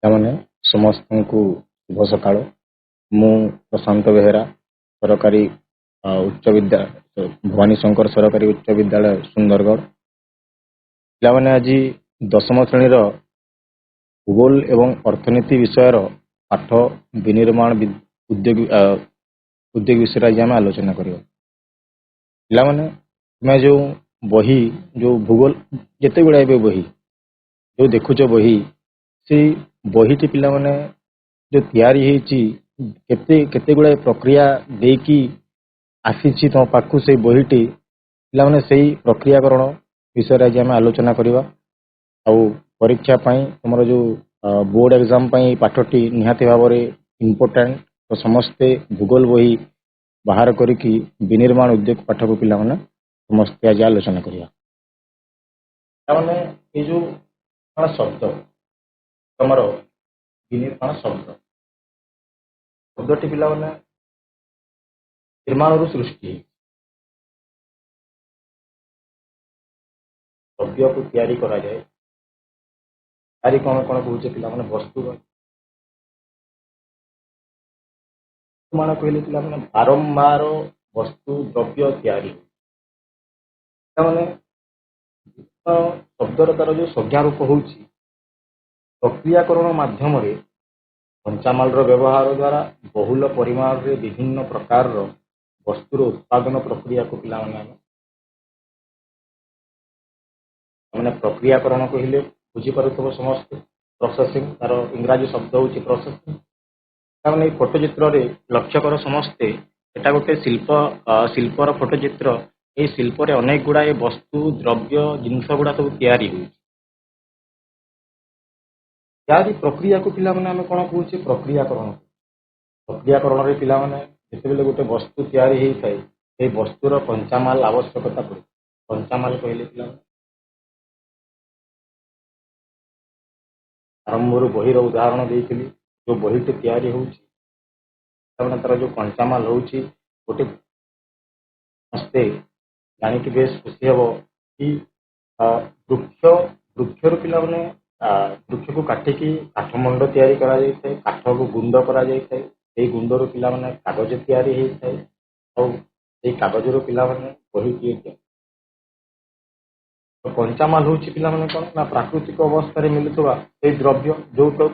ପିଲାମାନେ ସମସ୍ତଙ୍କୁ ଶୁଭ ସକାଳ। ମୁଁ ପ୍ରଶାନ୍ତ ବେହେରା ସରକାରୀ ଉଚ୍ଚ ବିଦ୍ୟାଳୟ ଭବାନୀ ଶଙ୍କର ସରକାରୀ ଉଚ୍ଚ ବିଦ୍ୟାଳୟ ସୁନ୍ଦରଗଡ଼। ପିଲାମାନେ ଆଜି ଦଶମ ଶ୍ରେଣୀର ଭୂଗୋଳ ଏବଂ ଅର୍ଥନୀତି ବିଷୟର ପାଠ ବିନିର୍ମାଣ ଉଦ୍ୟୋଗ ବିଷୟରେ ଆଜି ଆମେ ଆଲୋଚନା କରିବା। ପିଲାମାନେ ତୁମେ ଯେଉଁ ବହି ଯେଉଁ ଭୂଗୋଳ ଯେତେ ଗୁଡ଼ାଏ ବି ବହି ଯେଉଁ ଦେଖୁଛ ବହି, ସେଇ ବହିଟି ପିଲାମାନେ ଯେଉଁ ତିଆରି ହେଇଛି କେତେ ଗୁଡ଼ାଏ ପ୍ରକ୍ରିୟା ଦେଇକି ଆସିଛି ତୁମ ପାଖକୁ ସେଇ ବହିଟି। ପିଲାମାନେ ସେଇ ପ୍ରକ୍ରିୟାକରଣ ବିଷୟରେ ଆଜି ଆମେ ଆଲୋଚନା କରିବା। ଆଉ ପରୀକ୍ଷା ପାଇଁ ତୁମର ଯେଉଁ ବୋର୍ଡ଼ ଏକ୍ଜାମ ପାଇଁ ଏଇ ପାଠଟି ନିହାତି ଭାବରେ ଇମ୍ପୋର୍ଟାଣ୍ଟ। ତ ସମସ୍ତେ ଭୂଗୋଳ ବହି ବାହାର କରିକି ବିନିର୍ମାଣ ଉଦ୍ୟୋଗ ପାଠକୁ ପିଲାମାନେ ସମସ୍ତେ ଆଜି ଆଲୋଚନା କରିବା। ପିଲାମାନେ ଏଇ ଯେଉଁ ଶବ୍ଦ ତମର ବିନିର୍ମାଣ ଶବ୍ଦଟି ପିଲାମାନେ ନିର୍ମାଣରୁ ସୃଷ୍ଟି ହେଇଛି। ଦ୍ରବ୍ୟକୁ ତିଆରି କରାଯାଏ। ତିଆରି କ'ଣ କ'ଣ କହୁଛେ ପିଲାମାନେ? ବସ୍ତୁ କହିଲେ ପିଲାମାନେ ବାରମ୍ବାର ବସ୍ତୁ ଦ୍ରବ୍ୟ ତିଆରି। ପିଲାମାନେ ଶବ୍ଦର ତାର ଯେଉଁ ସଂଜ୍ଞା ରୂପ ହେଉଛି ପ୍ରକ୍ରିୟାକରଣ ମାଧ୍ୟମରେ କଞ୍ଚାମାଲର ବ୍ୟବହାର ଦ୍ୱାରା ବହୁଳ ପରିମାଣରେ ବିଭିନ୍ନ ପ୍ରକାରର ବସ୍ତୁର ଉତ୍ପାଦନ ପ୍ରକ୍ରିୟାକୁ ପିଲାମାନେ ଆମେ ପ୍ରକ୍ରିୟାକରଣ କହିଲେ ବୁଝିପାରୁଥିବ ସମସ୍ତେ। ପ୍ରୋସେସିଂ, ତାର ଇଂରାଜୀ ଶବ୍ଦ ହେଉଛି ପ୍ରୋସେସିଂ। ତାମାନେ ଏଇ ଫଟୋଚିତ୍ରରେ ଲକ୍ଷ୍ୟ କର ସମସ୍ତେ, ଏଟା ଗୋଟେ ଶିଳ୍ପର ଫଟୋଚିତ୍ର। ଏଇ ଶିଳ୍ପରେ ଅନେକ ଗୁଡ଼ାଏ ବସ୍ତୁ ଦ୍ରବ୍ୟ ଜିନିଷ ଗୁଡ଼ା ସବୁ ତିଆରି ହେଉଛି। ତିଆରି ପ୍ରକ୍ରିୟାକୁ ପିଲାମାନେ ଆମେ କ'ଣ କହୁଛେ? ପ୍ରକ୍ରିୟାକରଣ। ପ୍ରକ୍ରିୟାକରଣରେ ପିଲାମାନେ ଯେତେବେଳେ ଗୋଟେ ବସ୍ତୁ ତିଆରି ହେଇଥାଏ, ସେଇ ବସ୍ତୁର କଞ୍ଚାମାଲ ଆବଶ୍ୟକତା ପଡ଼େ। କଞ୍ଚାମାଲ କହିଲେ ପିଲାମାନେ ଆରମ୍ଭରୁ ବହିର ଉଦାହରଣ ଦେଇଥିଲି। ଯେଉଁ ବହିଟି ତିଆରି ହେଉଛି ତାମାନେ ତାର ଯେଉଁ କଞ୍ଚାମାଲ ହେଉଛି, ଗୋଟେ ସମସ୍ତେ ଜାଣିକି ବେଶ ଖୁସି ହେବ କି ବୃକ୍ଷରୁ ପିଲାମାନେ ବୃକ୍ଷକୁ କାଟିକି କାଠମଣ୍ଡ ତିଆରି କରାଯାଇଥାଏ। କାଠକୁ ଗୁଣ୍ଡ କରାଯାଇଥାଏ। ସେଇ ଗୁଣ୍ଡରୁ ପିଲାମାନେ କାଗଜ ତିଆରି ହେଇଥାଏ। ଆଉ ସେଇ କାଗଜରୁ ପିଲାମାନେ ବହି ତିଆରି। କଞ୍ଚାମାଲ ହେଉଛି ପିଲାମାନେ କ'ଣ ନା ପ୍ରାକୃତିକ ଅବସ୍ଥାରେ ମିଳୁଥିବା ସେଇ ଦ୍ରବ୍ୟ ଯୋଉଟା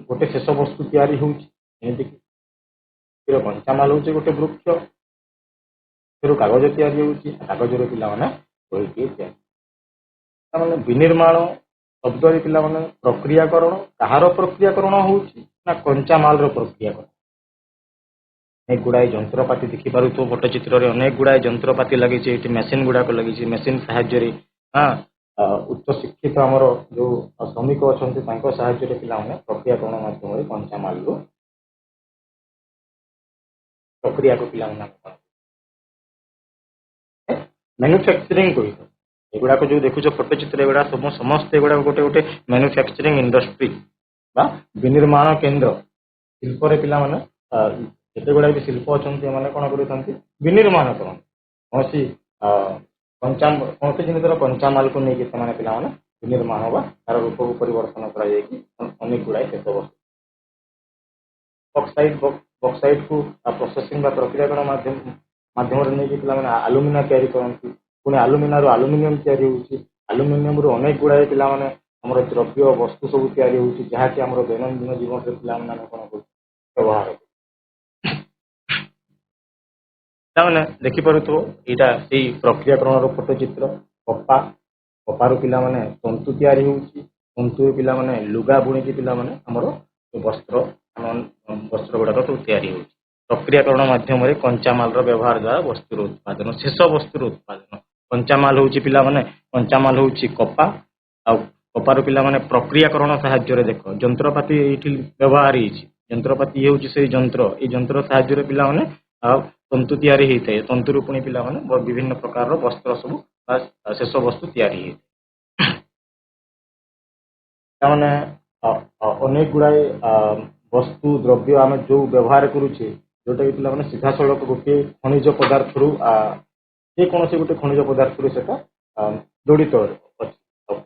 ଗୋଟେ ଶେଷ ବସ୍ତୁ ତିଆରି ହେଉଛି। ଏମିତିକି କଞ୍ଚାମାଲ ହେଉଛି ଗୋଟେ ବୃକ୍ଷ, ସେଥିରୁ କାଗଜ ତିଆରି ହେଉଛି। କାଗଜରୁ ପିଲାମାନେ ବହି ତିଆରି। ପିଲାମାନେ ବିନିର୍ମାଣ ଶବ୍ଦରେ ପିଲାମାନେ ପ୍ରକ୍ରିୟାକରଣ, କାହାର ପ୍ରକ୍ରିୟାକରଣ ହେଉଛି ନା କଞ୍ଚାମାଲର ପ୍ରକ୍ରିୟାକରଣ। ଅନେକ ଗୁଡ଼ାଏ ଯନ୍ତ୍ରପାତି ଦେଖିପାରୁଥିବ ଫଟୋଚିତ୍ରରେ। ଅନେକ ଗୁଡ଼ାଏ ଯନ୍ତ୍ରପାତି ଲାଗିଛି। ଏଠି ମେସିନ୍ ଗୁଡ଼ାକ ଲାଗିଛି। ମେସିନ୍ ସାହାଯ୍ୟରେ ଉଚ୍ଚ ଶିକ୍ଷିତ ଆମର ଯେଉଁ ଶ୍ରମିକ ଅଛନ୍ତି ତାଙ୍କ ସାହାଯ୍ୟରେ ପିଲାମାନେ ପ୍ରକ୍ରିୟାକରଣ ମାଧ୍ୟମରେ କଞ୍ଚାମାଲରୁ ପ୍ରକ୍ରିୟାକୁ ପିଲାମାନେ ମ୍ୟାନୁଫ୍ୟାକ୍ଚରିଂ କହିଥାଉ। ଏଗୁଡ଼ାକ ଯେଉଁ ଦେଖୁଛ ଫଟୋଚିତ୍ର, ଏଗୁଡ଼ା ସମସ୍ତେ ଏଗୁଡ଼ାକ ଗୋଟେ ଗୋଟେ ମ୍ୟାନୁଫ୍ୟାକ୍ଚରିଂ ଇଣ୍ଡଷ୍ଟ୍ରି ବା ବିନିର୍ମାଣ କେନ୍ଦ୍ର। ଶିଳ୍ପରେ ପିଲାମାନେ ଯେତେ ଗୁଡ଼ାଏ ବି ଶିଳ୍ପ ଅଛନ୍ତି ଏମାନେ କ'ଣ କରିଥାନ୍ତି? ବିନିର୍ମାଣ କରନ୍ତି। କୌଣସି ଜିନିଷର କଞ୍ଚାମାଲକୁ ନେଇକି ସେମାନେ ପିଲାମାନେ ବିନିର୍ମାଣ ବା ତାର ରୂପକୁ ପରିବର୍ତ୍ତନ କରାଯାଇକି ଅନେକ ଗୁଡ଼ାଏ ଶେଷ ବସ୍ତୁ ବକ୍ସାଇଡ୍କୁ ପ୍ରୋସେସିଂ ବା ପ୍ରକ୍ରିୟାକରଣ ମାଧ୍ୟମରେ ନେଇକି ପିଲାମାନେ ଆଲୁମିନା ତିଆରି କରନ୍ତି। ପୁଣି ଆଲୁମିନାରୁ ଆଲୁମିନିୟମ ତିଆରି ହେଉଛି। ଆଲୁମିନିୟମରୁ ଅନେକ ଗୁଡ଼ାଏ ପିଲାମାନେ ଆମର ଦ୍ରବ୍ୟ ବସ୍ତୁ ସବୁ ତିଆରି ହେଉଛି, ଯାହାକି ଆମର ଦୈନନ୍ଦିନ ଜୀବନରେ ପିଲାମାନେ ଆମେ କ'ଣ କରୁଛୁ? ବ୍ୟବହାର କରୁ। ପିଲାମାନେ ଦେଖିପାରୁଥିବ ଏଇଟା ସେଇ ପ୍ରକ୍ରିୟାକରଣର ଫଟୋଚିତ୍ର। କପାରୁ ପିଲାମାନେ ତନ୍ତୁ ତିଆରି ହେଉଛି। ତନ୍ତୁରୁ ପିଲାମାନେ ଲୁଗା ବୁଣିକି ପିଲାମାନେ ଆମର ବସ୍ତ୍ର ଗୁଡ଼ାକ ସବୁ ତିଆରି ହେଉଛି। ପ୍ରକ୍ରିୟାକରଣ ମାଧ୍ୟମରେ କଞ୍ଚାମାଲର ବ୍ୟବହାର ଦ୍ୱାରା ବସ୍ତୁର ଉତ୍ପାଦନ, ଶେଷ ବସ୍ତୁର ଉତ୍ପାଦନ। କଞ୍ଚାମାଲ ହେଉଛି କପା। ଆଉ କପାରୁ ପିଲାମାନେ ପ୍ରକ୍ରିୟାକରଣ ସାହାଯ୍ୟରେ ଦେଖ ଯନ୍ତ୍ରପାତି ଏଇଠି ବ୍ୟବହାର ହେଇଛି। ଯନ୍ତ୍ରପାତି ହେଉଛି ସେଇ ଯନ୍ତ୍ର। ଏଇ ଯନ୍ତ୍ର ସାହାଯ୍ୟରେ ପିଲାମାନେ ତନ୍ତୁ ତିଆରି ହେଇଥାଏ। ତନ୍ତୁରୁ ପୁଣି ପିଲାମାନେ ବିଭିନ୍ନ ପ୍ରକାରର ବସ୍ତ୍ର ସବୁ ଶେଷ ବସ୍ତୁ ତିଆରି ହେଇଥାଏ। ପିଲାମାନେ ଅନେକ ଗୁଡ଼ାଏ ବସ୍ତୁ ଦ୍ରବ୍ୟ ଆମେ ଯେଉଁ ବ୍ୟବହାର କରୁଛେ, ଯେଉଁଟାକି ପିଲାମାନେ ସିଧାସଳଖ ଗୋଟିଏ ଖଣିଜ ପଦାର୍ଥରୁ ଯେକୌଣସି ଗୋଟେ ଖଣିଜ ପଦାର୍ଥରୁ ସେଟା ଜଡ଼ିତ ଅଛି।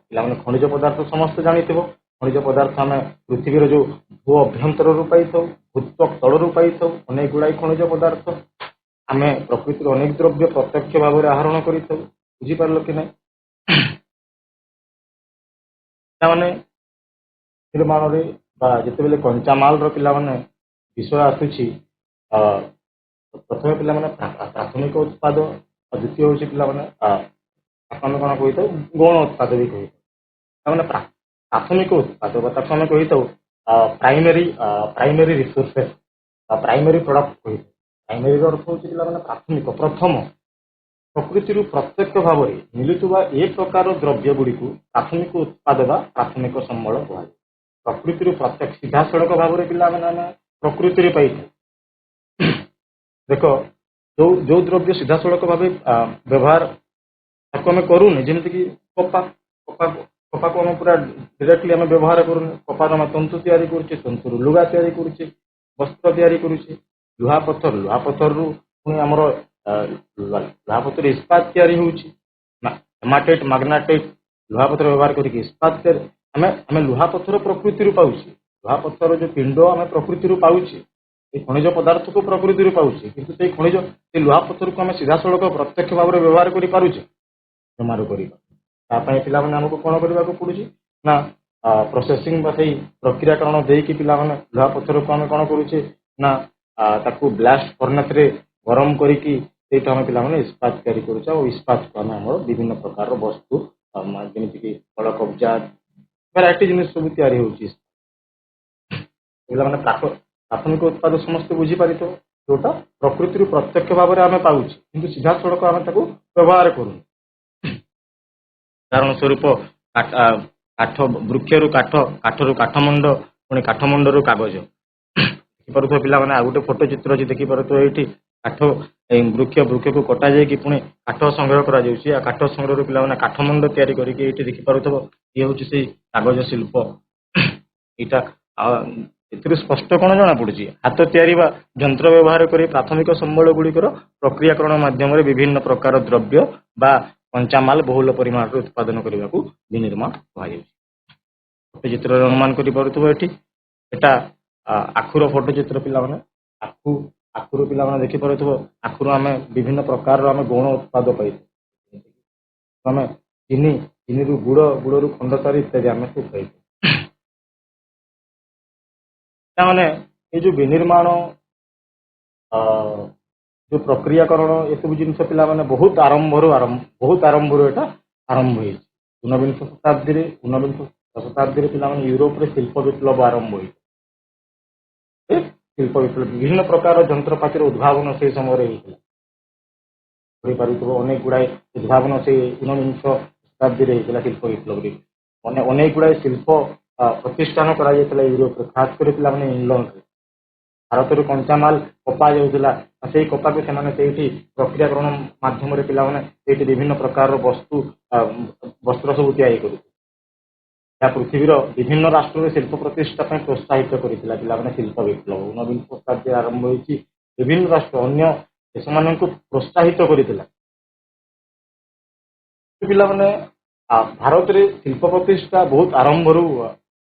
ପିଲାମାନେ ଖଣିଜ ପଦାର୍ଥ ସମସ୍ତେ ଜାଣିଥିବ। ଖଣିଜ ପଦାର୍ଥ ଆମେ ପୃଥିବୀର ଯୋଉ ଭୂ ଅଭ୍ୟନ୍ତରରୁ ପାଇଥାଉ, ଭୂତ୍ୱକ ତଳରୁ ପାଇଥାଉ। ଅନେକ ଗୁଡ଼ାଏ ଖଣିଜ ପଦାର୍ଥ ଆମେ ପ୍ରକୃତିର ଅନେକ ଦ୍ରବ୍ୟ ପ୍ରତ୍ୟକ୍ଷ ଭାବରେ ଆହରଣ କରିଥାଉ। ବୁଝିପାରିଲ କି ନାହିଁ? ପିଲାମାନେ ନିର୍ମାଣରେ ବା ଯେତେବେଳେ କଞ୍ଚାମାଲର ପିଲାମାନେ ବିଷୟ ଆସୁଛି, ପ୍ରଥମେ ପିଲାମାନେ ପ୍ରାଥମିକ ଉତ୍ପାଦ, ଦ୍ୱିତୀୟ ହେଉଛି ପିଲାମାନେ ଆମେ କ'ଣ କହିଥାଉ ଗୌଣ ଉତ୍ପାଦ ବି କହିଥାଉ। ତାମାନେ ପ୍ରାଥମିକ ଉତ୍ପାଦ ବା ତାକୁ ଆମେ କହିଥାଉ ପ୍ରାଇମେରୀ ରିସୋର୍ସେସ୍ ବା ପ୍ରାଇମେରୀ ପ୍ରଡକ୍ଟ କହିଥାଉ। ପ୍ରାଇମେରୀର ଅର୍ଥ ହେଉଛି ପିଲାମାନେ ପ୍ରାଥମିକ, ପ୍ରଥମ। ପ୍ରକୃତିରୁ ପ୍ରତ୍ୟକ୍ଷ ଭାବରେ ମିଳୁଥିବା ଏ ପ୍ରକାର ଦ୍ରବ୍ୟ ଗୁଡ଼ିକୁ ପ୍ରାଥମିକ ଉତ୍ପାଦ ବା ପ୍ରାଥମିକ ସମ୍ବଳ କୁହାଯାଏ। ପ୍ରକୃତିରୁ ପ୍ରତ୍ୟକ୍ଷ ସିଧାସଳଖ ଭାବରେ ପିଲାମାନେ ଆମେ ପ୍ରକୃତିରେ ପାଇଥାଉ। ଦେଖ, ଯୋଉ ଦ୍ରବ୍ୟ ସିଧାସଳଖ ଭାବେ ବ୍ୟବହାର ତାକୁ ଆମେ କରୁନି, ଯେମିତିକି କପାକୁ ଆମେ ପୁରା ଡିରେକ୍ଟଲି ଆମେ ବ୍ୟବହାର କରୁନେ। କପାର ଆମେ ତନ୍ତୁ ତିଆରି କରୁଛେ, ତନ୍ତୁରୁ ଲୁଗା ତିଆରି କରୁଛେ, ବସ୍ତ୍ର ତିଆରି କରୁଛେ। ଲୁହାପଥରରୁ ପୁଣି ଆମର ଲୁହାପଥର ଇସ୍ପାତ ତିଆରି ହେଉଛି। ହେମାଟାଇଟ୍, ମାଗ୍ନାଟାଇଟ୍ ଲୁହାପଥର ବ୍ୟବହାର କରିକି ଇସ୍ପାତ ତିଆରି ଆମେ ଲୁହାପଥର ପ୍ରକୃତିରୁ ପାଉଛେ। ଲୁହାପଥର ଯୋଉ ପିଣ୍ଡ ଆମେ ପ୍ରକୃତିରୁ ପାଉଛେ, এই ଖଣିଜ ପଦାର୍ଥକୁ ପ୍ରକୃତିରୁ ପାଉଛେ, କିନ୍ତୁ ସେଇ ଲୁହାପଥରକୁ ଆମେ ସିଧାସଳଖ ପ୍ରତ୍ୟକ୍ଷ ଭାବରେ ବ୍ୟବହାର କରିପାରୁଛେ? ଜମାରୁ କରିବା। ତା ପାଇଁ ପିଲାମାନେ ଆମକୁ କ'ଣ କରିବାକୁ ପଡୁଛି ନା ପ୍ରୋସେସିଂ ବା ସେଇ ପ୍ରକ୍ରିୟାକରଣ ଦେଇକି ପିଲାମାନେ ଲୁହାପଥରକୁ ଆମେ କ'ଣ କରୁଛେ ନା ତାକୁ ବ୍ଲାଷ୍ଟ ଫର୍ନେସରେ ଗରମ କରିକି ସେଇଠୁ ଆମେ ପିଲାମାନେ ଇସ୍ପାତ ତିଆରି କରୁଛେ। ଆଉ ଇସ୍ପାତକୁ ଆମେ ଆମର ବିଭିନ୍ନ ପ୍ରକାରର ବସ୍ତୁ ଯେମିତିକି କଳ କବ୍ଜା ଭେରାଇଟି ଜିନିଷ ସବୁ ତିଆରି ହେଉଛି। ପିଲାମାନେ ପ୍ରାଥମିକ ଉତ୍ପାଦ ସମସ୍ତେ ବୁଝିପାରିଥିବ, ଯୋଉଟା ପ୍ରକୃତିରୁ ପ୍ରତ୍ୟକ୍ଷ ଭାବରେ ଆମେ ପାଉଛେ, କିନ୍ତୁ ସିଧାସଳଖ ଆମେ ତାକୁ ବ୍ୟବହାର କରୁନୁ। ଉଦାହରଣ ସ୍ୱରୂପ କାଠ, ବୃକ୍ଷରୁ କାଠ, କାଠରୁ କାଠମଣ୍ଡ, ପୁଣି କାଠମଣ୍ଡରୁ କାଗଜ। ଦେଖିପାରୁଥିବ ପିଲାମାନେ, ଆଉ ଗୋଟେ ଫଟୋ ଚିତ୍ର ଅଛି ଦେଖିପାରୁଥିବ ଏଇଠି। କାଠ ବୃକ୍ଷକୁ କଟା ଯାଇକି ପୁଣି କାଠ ସଂଗ୍ରହ କରାଯାଉଛି। ଆଉ କାଠ ସଂଗ୍ରହରୁ ପିଲାମାନେ କାଠମଣ୍ଡ ତିଆରି କରିକି ଏଇଠି ଦେଖିପାରୁଥିବ, ଇଏ ହେଉଛି ସେଇ କାଗଜ ଶିଳ୍ପ। ଏଇଟା ଏଥିରୁ ସ୍ପଷ୍ଟ କ'ଣ ଜଣାପଡୁଛି? ହାତ ତିଆରି ବା ଯନ୍ତ୍ର ବ୍ୟବହାର କରି ପ୍ରାଥମିକ ସମ୍ବଳ ଗୁଡ଼ିକର ପ୍ରକ୍ରିୟାକରଣ ମାଧ୍ୟମରେ ବିଭିନ୍ନ ପ୍ରକାର ଦ୍ରବ୍ୟ ବା କଞ୍ଚାମାଲ ବହୁଳ ପରିମାଣରେ ଉତ୍ପାଦନ କରିବାକୁ ବିନିର୍ମାଣ କୁହାଯାଉଛି। ଫଟୋ ଚିତ୍ରରେ ଅନୁମାନ କରିପାରୁଥିବ ଏଠି, ଏଟା ଆଖୁର ଫଟୋ ଚିତ୍ର ପିଲାମାନେ। ଆଖୁରୁ ପିଲାମାନେ ଦେଖିପାରୁଥିବ, ଆଖୁରୁ ଆମେ ବିଭିନ୍ନ ପ୍ରକାରର ଆମେ ଗୌଣ ଉତ୍ପାଦ ପାଇଥାଉ। ଆମେ ଚିନିରୁ ଗୁଡ଼ରୁ ଖଣ୍ଡସାର ଇତ୍ୟାଦି ଆମେ ସବୁ ପାଇଥାଉ। ପିଲାମାନେ ଏଇ ଯୋଉ ବିନିର୍ମାଣ, ଯୋଉ ପ୍ରକ୍ରିୟାକରଣ, ଏସବୁ ଜିନିଷ ପିଲାମାନେ ବହୁତ ଆରମ୍ଭରୁ ଏଟା ଆରମ୍ଭ ହେଇଛି। ଊନବିଂଶ ଶତାବ୍ଦୀରେ ପିଲାମାନେ ୟୁରୋପରେ ଶିଳ୍ପ ବିପ୍ଳବ ଆରମ୍ଭ ହେଇଛି। ଶିଳ୍ପ ବିପ୍ଳବ ବିଭିନ୍ନ ପ୍ରକାର ଯନ୍ତ୍ରପାତିର ଉଦ୍ଭାବନ ସେଇ ସମୟରେ ହେଇଥିଲା। କରିପାରୁଥିବ ଅନେକ ଗୁଡ଼ାଏ ଉଦ୍ଭାବନ ସେଇ ଊନବିଂଶ ଶତାବ୍ଦୀରେ ହେଇଥିଲା। ଶିଳ୍ପ ବିପ୍ଳବରେ ଅନେକ ଗୁଡ଼ାଏ ଶିଳ୍ପ ପ୍ରତିଷ୍ଠାନ କରାଯାଇଥିଲା ୟୁରୋପରେ, ଖାସ କରି ପିଲାମାନେ ଇଂଲଣ୍ଡରେ। ଭାରତରୁ କଞ୍ଚାମାଲ କପା ଯାଉଥିଲା, ସେଇ କପାକୁ ସେମାନେ ସେଇଠି ପ୍ରକ୍ରିୟାକରଣ ମାଧ୍ୟମରେ ପିଲାମାନେ ସେଇଠି ବିଭିନ୍ନ ପ୍ରକାରର ବସ୍ତ୍ର ସବୁ ତିଆରି କରୁଥିଲେ। ଏହା ପୃଥିବୀର ବିଭିନ୍ନ ରାଷ୍ଟ୍ରରେ ଶିଳ୍ପ ପ୍ରତିଷ୍ଠା ପାଇଁ ପ୍ରୋତ୍ସାହିତ କରିଥିଲା ପିଲାମାନେ ଶିଳ୍ପ ବିପ୍ଳବ। ଊନବିଂଶ ଶତାବ୍ଦୀରେ ଆରମ୍ଭ ହୋଇଛି, ବିଭିନ୍ନ ରାଷ୍ଟ୍ର ଅନ୍ୟ ଦେଶମାନଙ୍କୁ ପ୍ରୋତ୍ସାହିତ କରିଥିଲା। ପିଲାମାନେ ଭାରତରେ ଶିଳ୍ପ ପ୍ରତିଷ୍ଠା ବହୁତ ଆରମ୍ଭରୁ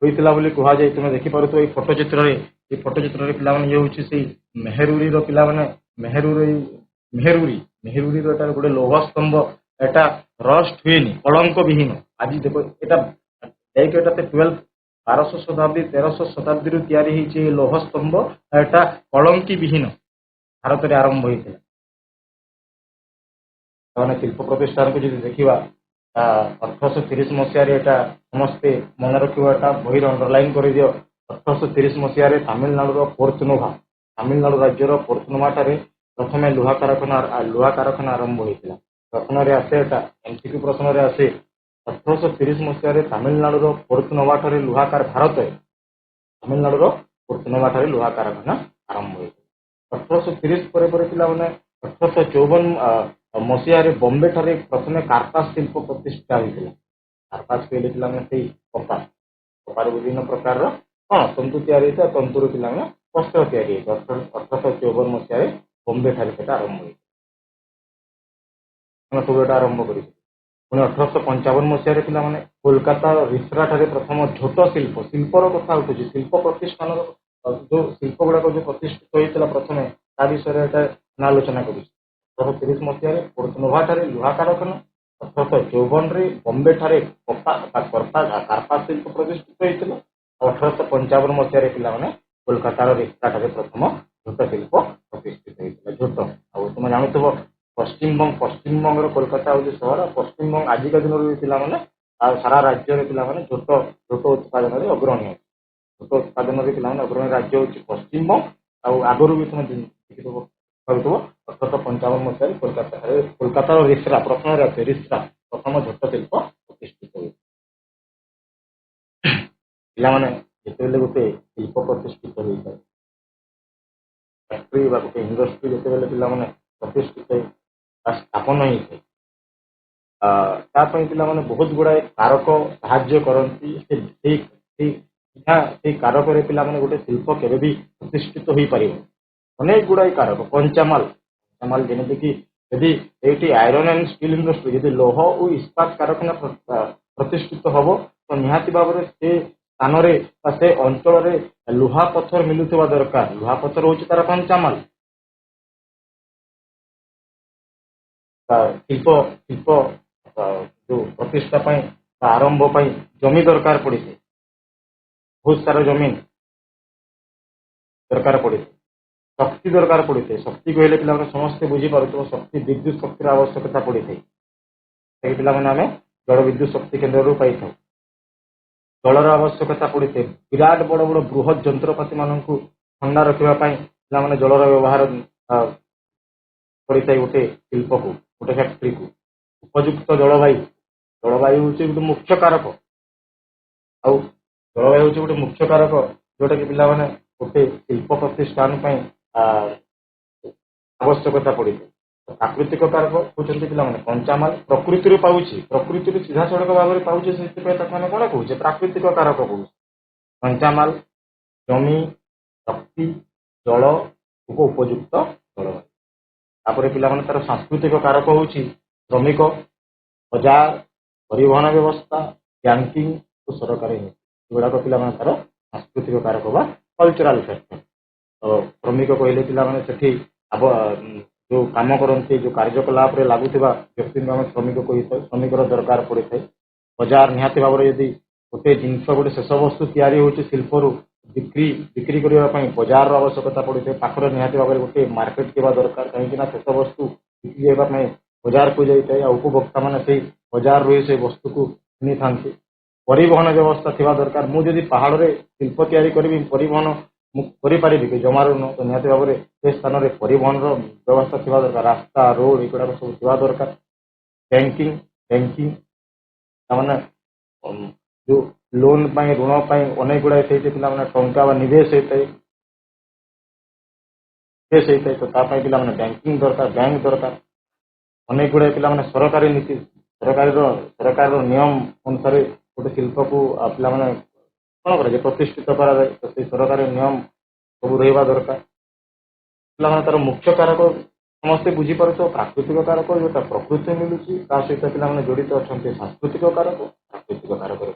ହୋଇଥିଲା ବୋଲି କୁହାଯାଏ। ତୁମେ ଦେଖିପାରୁଥିବ ଏଇ ଫଟୋ ଚିତ୍ରରେ ପିଲାମାନେ ଇଏ ହେଉଛି ସେଇ ମେହେରୁରିର ପିଲାମାନେ ମେହେରୁରିର ଏଟା ଗୋଟେ ଲୌହ ସ୍ତମ୍ଭ। ଏଟା ରଷ୍ଟ ହୁଏନି, କଳଙ୍କ ବିହୀନ। ଆଜି ଦେଖ, ଏଟା 1200 ଶତାବ୍ଦୀ 1300 ଶତାବ୍ଦୀରୁ ତିଆରି ହେଇଛି ଏ ଲୌହ ସ୍ତମ୍ଭ। ଏଟା କଳଙ୍କି ବିହୀନ ଭାରତରେ ଆରମ୍ଭ ହୋଇଥିଲା। ସେମାନେ ଶିଳ୍ପ ପ୍ରତିଷ୍ଠାନକୁ ଯଦି ଦେଖିବା, 1830 ମସିହାରେ ଏଟା ସମସ୍ତେ ମନେ ରଖିବ, ଏଟା ବହିରେ ଅଣ୍ଡରଲାଇନ୍ କରିଦିଅ। 1830 ମସିହାରେ ତାମିଲନାଡୁର ତାମିଲନାଡୁ ରାଜ୍ୟର ପୋର୍ତ୍ତନୁମା ଠାରେ ପ୍ରଥମେ ଲୁହା କାରଖାନା ଆରମ୍ଭ ହୋଇଥିଲା। ପ୍ରଶ୍ନରେ ଆସେ, ଏଟା MCQ ପ୍ରଶ୍ନରେ ଆସେ, 1830 ମସିହାରେ ତାମିଲନାଡୁର ପୋର୍ତ୍ତନୁମା ଠାରେ ତାମିଲନାଡୁର ପୋର୍ତ୍ତନୁମା ଠାରେ ଲୁହା କାରଖାନା ଆରମ୍ଭ ହୋଇଥିଲା। 1830 ପରେ ପିଲାମାନେ 1854 ମସିହାରେ ବମ୍ବେ ଠାରେ ପ୍ରଥମେ କାର୍ପାସ ଶିଳ୍ପ ପ୍ରତିଷ୍ଠା ହୋଇଥିଲା। କାର୍ପାସ କହିଲେ ପିଲାମାନେ ସେଇ କପାରୁ ବିଭିନ୍ନ ପ୍ରକାରର ତନ୍ତୁ ତିଆରି ହେଇଥିଲା। ତନ୍ତୁରୁ ପିଲାମାନେ ବସ୍ତ୍ର ତିଆରି ହେଇଥିଲା। 1854 ମସିହାରେ ବମ୍ବେ ଠାରେ ସେଟା ଆରମ୍ଭ ହୋଇଥିଲା। ସବୁ ଏଟା ଆରମ୍ଭ କରିଥିଲେ। ପୁଣି 1855 ମସିହାରେ ପିଲାମାନେ କୋଲକାତାର ରିସରା ଠାରେ ପ୍ରଥମ ଝୋଟ ଶିଳ୍ପର କଥା ଉଠୁଛି। ଶିଳ୍ପ ପ୍ରତିଷ୍ଠାନର ଯୋଉ ଶିଳ୍ପ ଗୁଡାକ ଯୋଉ ପ୍ରତିଷ୍ଠିତ ହୋଇଥିଲା ପ୍ରଥମେ ତା ବିଷୟରେ ଏଟା ଆଲୋଚନା କରୁଛି। 1830 ମସିହାରେ ପୋର୍ଟନୋଭା ଠାରେ ଲୁହା କାରଖାନା, 1854ରେ ବମ୍ବେ ଠାରେ କାର୍ପା ଶିଳ୍ପ ପ୍ରତିଷ୍ଠିତ ହୋଇଥିଲା। 1855 ମସିହାରେ ପିଲାମାନେ କୋଲକାତାର ରିସରା ଠାରେ ପ୍ରଥମ ଝୋଟ ଶିଳ୍ପ ପ୍ରତିଷ୍ଠିତ ହୋଇଥିଲା। ଝୋଟ ଆଉ ତୁମେ ଜାଣୁଥିବ ପଶ୍ଚିମବଙ୍ଗର କୋଲକାତା ହେଉଛି ସହର। ପଶ୍ଚିମବଙ୍ଗ ଆଜିକା ଦିନରେ ବି ପିଲାମାନେ ଆଉ ସାରା ରାଜ୍ୟରେ ପିଲାମାନେ ଝୋଟ ଉତ୍ପାଦନରେ ଅଗ୍ରଣୀ ଅଛି। ଝୋଟ ଉତ୍ପାଦନରେ ପିଲାମାନେ ଅଗ୍ରଣୀ ରାଜ୍ୟ ହେଉଛି ପଶ୍ଚିମବଙ୍ଗ। ଆଉ ଆଗରୁ ବି ତୁମେ ଦେଖିଥିବ କରୁଥିବ 1855 ମସିହାରେ କୋଲକାତାର ରିସରା ପ୍ରଥମ ଝୋଟ ଶିଳ୍ପ ପ୍ରତିଷ୍ଠିତ ହୋଇଥିଲା। ପିଲାମାନେ ଯେତେବେଳେ ଗୋଟେ ଶିଳ୍ପ ପ୍ରତିଷ୍ଠିତ ହୋଇଥାଏ, ଫ୍ୟାକ୍ଟ୍ରି ବା ଗୋଟେ ଇଣ୍ଡଷ୍ଟ୍ରି ଯେତେବେଳେ ପିଲାମାନେ ପ୍ରତିଷ୍ଠିତ ସ୍ଥାପନ ହେଇଥାଏ, ତା ପାଇଁ ପିଲାମାନେ ବହୁତ ଗୁଡ଼ାଏ କାରକ ସାହାଯ୍ୟ କରନ୍ତି। ସେଇ କାରକରେ ପିଲାମାନେ ଗୋଟେ ଶିଳ୍ପ କେବେ ବି ପ୍ରତିଷ୍ଠିତ ହୋଇପାରିବ। ଅନେକ ଗୁଡ଼ାଏ କାରକ, କଞ୍ଚାମାଲ ଯେମିତିକି ଯଦି ଏଇଠି ଆଇରନ୍ ଆଣ୍ଡ ଷ୍ଟିଲ୍ ଇଣ୍ଡଷ୍ଟ୍ରି ଯଦି ଲୌହ ଓ ଇସ୍ପାତ କାରଖାନା ପ୍ରତିଷ୍ଠିତ ହବ ତ ନିହାତି ଭାବରେ ସେ ସ୍ଥାନରେ ବା ସେ ଅଞ୍ଚଳରେ ଲୁହା ପଥର ମିଳୁଥିବା ଦରକାର। ଲୁହା ପଥର ହେଉଛି ତାର କଞ୍ଚାମାଲ। ଶିଳ୍ପ ଯୋଉ ପ୍ରତିଷ୍ଠା ପାଇଁ ବା ଆରମ୍ଭ ପାଇଁ ଜମି ଦରକାର ପଡ଼ିଥାଏ, ବହୁତ ସାରା ଜମି ଦରକାର ପଡ଼ିଥାଏ, ଶକ୍ତି ଦରକାର ପଡ଼ିଥାଏ। ଶକ୍ତି କହିଲେ ପିଲାମାନେ ସମସ୍ତେ ବୁଝିପାରୁଥିବ, ଶକ୍ତି ବିଦ୍ୟୁତ ଶକ୍ତିର ଆବଶ୍ୟକତା ପଡ଼ିଥାଏ। ପିଲାମାନେ ଆମେ ଜଳ ବିଦ୍ୟୁତ ଶକ୍ତି କେନ୍ଦ୍ରରୁ ପାଇଥାଉ। ଜଳର ଆବଶ୍ୟକତା ପଡ଼ିଥାଏ। ବିରାଟ ବଡ଼ ବଡ଼ ବୃହତ୍ ଯନ୍ତ୍ରପାତି ମାନଙ୍କୁ ଥଣ୍ଡା ରଖିବା ପାଇଁ ପିଲାମାନେ ଜଳର ବ୍ୟବହାର କରିଥାଏ ଗୋଟେ ଶିଳ୍ପକୁ, ଗୋଟେ ଫ୍ୟାକ୍ଟ୍ରିକୁ। ଉପଯୁକ୍ତ ଜଳବାୟୁ ହେଉଛି ଗୋଟେ ମୁଖ୍ୟ କାରକ। ଆଉ ଜଳବାୟୁ ହେଉଛି ଗୋଟେ ମୁଖ୍ୟ କାରକ ଯୋଉଟାକି ପିଲାମାନେ ଗୋଟେ ଶିଳ୍ପ ପ୍ରତିଷ୍ଠାନ ପାଇଁ ଆବଶ୍ୟକତା ପଡ଼ିଥାଏ। ପ୍ରାକୃତିକ କାରକ ହେଉଛନ୍ତି ପିଲାମାନେ କଞ୍ଚାମାଲ ପ୍ରକୃତିରୁ ସିଧାସଳଖ ଭାବରେ ପାଉଛେ, ସେଥିପାଇଁ ତାକୁ ଆମେ କ'ଣ କହୁଛେ? ପ୍ରାକୃତିକ କାରକ କହୁଛେ। କଞ୍ଚାମାଲ, ଜମି, ଶକ୍ତି, ଜଳ, ଉପଯୁକ୍ତ ଜଳବାୟୁ। ତାପରେ ପିଲାମାନେ ତାର ସାଂସ୍କୃତିକ କାରକ ହେଉଛି ଶ୍ରମିକ, ବଜାର, ପରିବହନ ବ୍ୟବସ୍ଥା, ବ୍ୟାଙ୍କିଂ ଓ ସରକାରୀ ନୀତି। ଏଗୁଡ଼ାକ ପିଲାମାନେ ତାର ସାଂସ୍କୃତିକ କାରକ ବା କଲଚରାଲ ଫ୍ୟାକ୍ଟର। ତ ଶ୍ରମିକ କହିଲେ ପିଲାମାନେ ସେଠି ଯୋଉ କାମ କରନ୍ତି, ଯୋଉ କାର୍ଯ୍ୟକଳାପରେ ଲାଗୁଥିବା ବ୍ୟକ୍ତିଙ୍କୁ ଆମେ ଶ୍ରମିକ କହିଥାଉ। ଶ୍ରମିକର ଦରକାର ପଡ଼ିଥାଏ। ବଜାର ନିହାତି ଭାବରେ ଯଦି ଗୋଟେ ଜିନିଷ ଗୋଟେ ଶେଷ ବସ୍ତୁ ତିଆରି ହେଉଛି ଶିଳ୍ପରୁ ବିକ୍ରି କରିବା ପାଇଁ ବଜାରର ଆବଶ୍ୟକତା ପଡ଼ିଥାଏ। ପାଖରେ ନିହାତି ଭାବରେ ଗୋଟେ ମାର୍କେଟ ଥିବା ଦରକାର, କାହିଁକି ନା ଶେଷ ବସ୍ତୁ ବିକ୍ରି ହେବା ପାଇଁ ବଜାରକୁ ଯାଇଥାଏ ଆଉ ଉପଭୋକ୍ତା ମାନେ ସେଇ ବଜାରରୁ ସେ ବସ୍ତୁକୁ କିଣିଥାନ୍ତି। ପରିବହନ ବ୍ୟବସ୍ଥା ଥିବା ଦରକାର। ମୁଁ ଯଦି ପାହାଡ଼ରେ ଶିଳ୍ପ ତିଆରି କରିବି, ପରିବହନ ମୁଁ କରିପାରିବି କି? ଜମାରୁ ନୁହଁ। ତ ନିହାତି ଭାବରେ ସେ ସ୍ଥାନରେ ପରିବହନର ବ୍ୟବସ୍ଥା ଥିବା ଦରକାର। ରାସ୍ତା, ରୋଡ ଏଗୁଡ଼ାକ ସବୁ ଥିବା ଦରକାର। ବ୍ୟାଙ୍କିଂ ତାମାନେ ଯୋଉ ଲୋନ ପାଇଁ, ଋଣ ପାଇଁ ଅନେକ ଗୁଡ଼ାଏ ସେଇଠି ପିଲାମାନେ ଟଙ୍କା ବା ନିବେଶ ହେଇଥାଏ। ତ ତା ପାଇଁ ପିଲାମାନେ ବ୍ୟାଙ୍କିଂ ଦରକାର, ବ୍ୟାଙ୍କ ଦରକାର। ଅନେକ ଗୁଡ଼ାଏ ପିଲାମାନେ ସରକାରୀ ନୀତି, ସରକାରର ନିୟମ ଅନୁସାରେ ଗୋଟେ ଶିଳ୍ପକୁ ପିଲାମାନେ କ'ଣ କରାଯାଏ? ପ୍ରତିଷ୍ଠିତ କରାଯାଏ। ତ ସେଇ ସରକାରୀ ନିୟମ ସବୁ ରହିବା ଦରକାର। ପିଲାମାନେ ତାର ମୁଖ୍ୟ କାରକ ସମସ୍ତେ ବୁଝିପାରୁଥିବ। ପ୍ରାକୃତିକ କାରକ ଯୋଉଟା ପ୍ରକୃତି ମିଳୁଛି, ତା ସହିତ ପିଲାମାନେ ଜଡ଼ିତ ଅଛନ୍ତି ସାଂସ୍କୃତିକ କାରକ। ପ୍ରାକୃତିକ କାରକରେ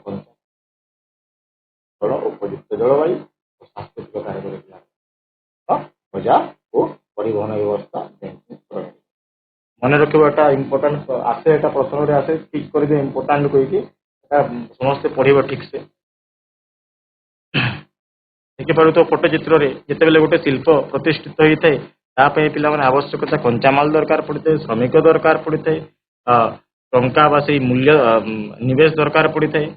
ଜଳ, ଉପଯୁକ୍ତ ଜଳବାୟୁ, ସାଂସ୍କୃତିକ କାରକରେ ବଜାର ଓ ପରିବହନ ବ୍ୟବସ୍ଥା। ମନେ ରଖିବ, ଏଟା ଇମ୍ପୋର୍ଟାଣ୍ଟ ଆସେ, ଏଟା ପ୍ରଶ୍ନରେ ଆସେ। ଠିକ କରିଦିଅ ଇମ୍ପୋର୍ଟାଣ୍ଟ କହିକି, ଏଟା ସମସ୍ତେ ପଢ଼ିବ ଠିକ ସେ। ଦେଖିପାରୁଥିବ ପଟ୍ଟଚିତ୍ରରେ ଯେତେବେଳେ ଗୋଟେ ଶିଳ୍ପ ପ୍ରତିଷ୍ଠିତ ହୋଇଥାଏ, ତା ପାଇଁ ପିଲାମାନେ ଆବଶ୍ୟକତା କଞ୍ଚାମାଲ ଦରକାର ପଡ଼ିଥାଏ, ଶ୍ରମିକ ଦରକାର ପଡ଼ିଥାଏ, ଟଙ୍କା ବା ସେଇ ମୂଲ୍ୟ ନିବେଶ ଦରକାର ପଡ଼ିଥାଏ,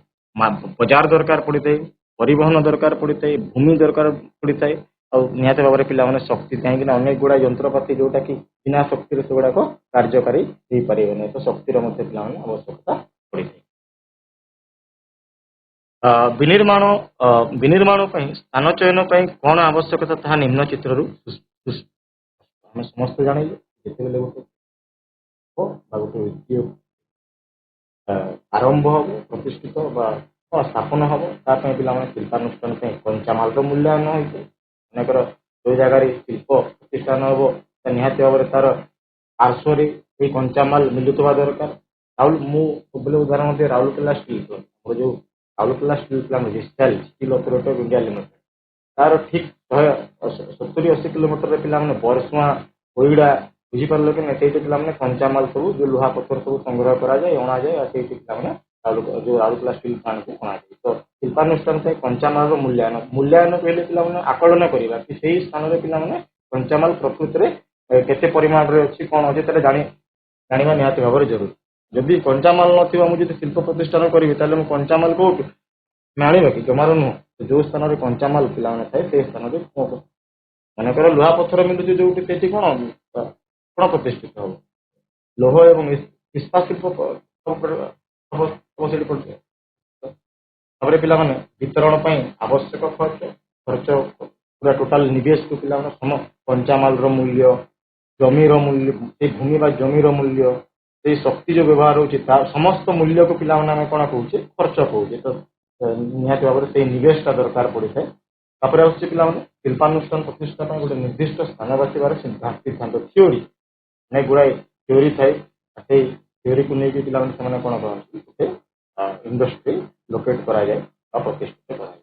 ବଜାର ଦରକାର ପଡ଼ିଥାଏ, ପରିବହନ ଦରକାର ପଡ଼ିଥାଏ, ଭୂମି ଦରକାର ପଡ଼ିଥାଏ। ଆଉ ନିହାତି ଭାବରେ ପିଲାମାନେ ଶକ୍ତି, କାହିଁକିନା ଅନେକ ଗୁଡ଼ାଏ ଯନ୍ତ୍ରପାତି ଯୋଉଟା କି ବିନା ଶକ୍ତିରେ ସେଗୁଡ଼ାକ କାର୍ଯ୍ୟକାରୀ ହେଇପାରିବ ନାହିଁ। ତ ଶକ୍ତିର ମଧ୍ୟ ପିଲାମାନେ ଆବଶ୍ୟକତା ପଡ଼ିଥାଏ। ବିନିର୍ମାଣ ପାଇଁ ସ୍ଥାନ ଚୟନ ପାଇଁ କ'ଣ ଆବଶ୍ୟକତା ତାହା ନିମ୍ନ ଚିତ୍ରରୁ ଆମେ ସମସ୍ତେ ଜାଣିଲେ। ଯେତେବେଳେ ଗୋଟେ ଆରମ୍ଭ ହବ, ପ୍ରତିଷ୍ଠିତ ବା ସ୍ଥାପନ ହବ, ତା ପାଇଁ ପିଲାମାନେ ଶିଳ୍ପାନୁଷ୍ଠାନ ପାଇଁ କଞ୍ଚାମାଲର ମୂଲ୍ୟାୟନ ହୋଇଥାଏ। ଅନେକର ଯୋଉ ଜାଗାରେ ଶିଳ୍ପ ପ୍ରତିଷ୍ଠାନ ହବ, ନିହାତି ଭାବରେ ତାର ପାର୍ଶ୍ୱରେ ଏଇ କଞ୍ଚାମାଲ ମିଳୁଥିବା ଦରକାର। ମୁଁ ସବୁବେଳେ ଉଦାହରଣ ଦିଏ ରାଉରକେଲା ଷ୍ଟିଲ୍ ପ୍ଲାଣ୍ଟ। ଆମର ଯୋଉ ରାଉରକେଲା ଷ୍ଟିଲ୍ ପ୍ଲାଣ୍ଟ ଅଛି steel authority of India limited, ତାର ଠିକ୍ 70-80 କିଲୋମିଟରରେ ପିଲାମାନେ ବରସୁଆଁ କୋଇଡ଼ା ବୁଝିପାରିଲ କି ନା, ସେଇଠି ପିଲାମାନେ କଞ୍ଚାମାଲ ସବୁ ଯୋଉ ଲୁହା ପଥର ସବୁ ସଂଗ୍ରହ କରାଯାଏ, ଅଣାଯାଏ, ଆଉ ସେଇଠି ପିଲାମାନେ ଯୋଉ ରାଉରକେଲା ଷ୍ଟିଲ୍ ପ୍ଲାଣ୍ଟକୁ ଅଣାଯାଏ। ତ ଶିଳ୍ପାନୁଷ୍ଠାନ ପାଇଁ କଞ୍ଚାମାଲର ମୂଲ୍ୟାୟନ କହିଲେ ପିଲାମାନେ ଆକଳନ କରିବା କି ସେଇ ସ୍ଥାନରେ ପିଲାମାନେ କଞ୍ଚାମାଲ ପ୍ରକୃତରେ କେତେ ପରିମାଣରେ ଅଛି, କ'ଣ ଅଛି, ତାହେଲେ ଜାଣିବା ନିହାତି ଭାବରେ ଜରୁରୀ। ଯଦି କଞ୍ଚାମାଲ ନଥିବ, ମୁଁ ଯଦି ଶିଳ୍ପ ପ୍ରତିଷ୍ଠାନ କରିବି, ତାହେଲେ ମୁଁ କଞ୍ଚାମାଲ କୋଉଠୁ ଆଣିବା କି? ଜମାରୁ ନୁହଁ। ଯୋଉ ସ୍ଥାନରେ କଞ୍ଚାମାଲ ପିଲାମାନେ ଥାଏ ସେଇ ସ୍ଥାନରେ ମନେକର ଲୁହା ପଥର ମିଳୁଛି ଯୋଉଠି, ସେଇଠି କ'ଣ ପ୍ରତିଷ୍ଠିତ ହବ? ଲୌହ ଏବଂ ଇସ୍ପାତ ଶିଳ୍ପ ସେଠି ପଡିଥାଏ। ତାପରେ ପିଲାମାନେ ବିତରଣ ପାଇଁ ଆବଶ୍ୟକ ଖର୍ଚ୍ଚ ପୁରା ଟୋଟାଲ ନିବେଶକୁ ପିଲାମାନେ କଞ୍ଚାମାଲର ମୂଲ୍ୟ, ଜମିର ମୂଲ୍ୟ, ସେଇ ଭୂମି ବା ଜମିର ମୂଲ୍ୟ, ସେଇ ଶକ୍ତି ଯୋଉ ବ୍ୟବହାର ହଉଛି ତା ସମସ୍ତ ମୂଲ୍ୟକୁ ପିଲାମାନେ ଆମେ କ'ଣ କହୁଛେ? ଖର୍ଚ୍ଚ କହୁଛେ। ତ ନିହାତି ଭାବରେ ସେଇ ନିବେଶଟା ଦରକାର ପଡିଥାଏ। ତାପରେ ଆସୁଛି ପିଲାମାନେ ଶିଳ୍ପାନୁଷ୍ଠାନ ପ୍ରତିଷ୍ଠା ପାଇଁ ଗୋଟେ ନିର୍ଦ୍ଦିଷ୍ଟ ସ୍ଥାନ ବାଛିବାର ସିଦ୍ଧାନ୍ତ ଥିଓରି। ଅନେକ ଗୁଡ଼ାଏ ଥିଓରି ଥାଏ। ସେଇ ଥିଓରିକୁ ନେଇକି ପିଲାମାନେ ସେମାନେ କ'ଣ କରନ୍ତି? ଗୋଟେ ଇଣ୍ଡଷ୍ଟ୍ରି ଲୋକେଟ୍ କରାଯାଏ ବା ପ୍ରତିଷ୍ଠିତ କରାଯାଏ।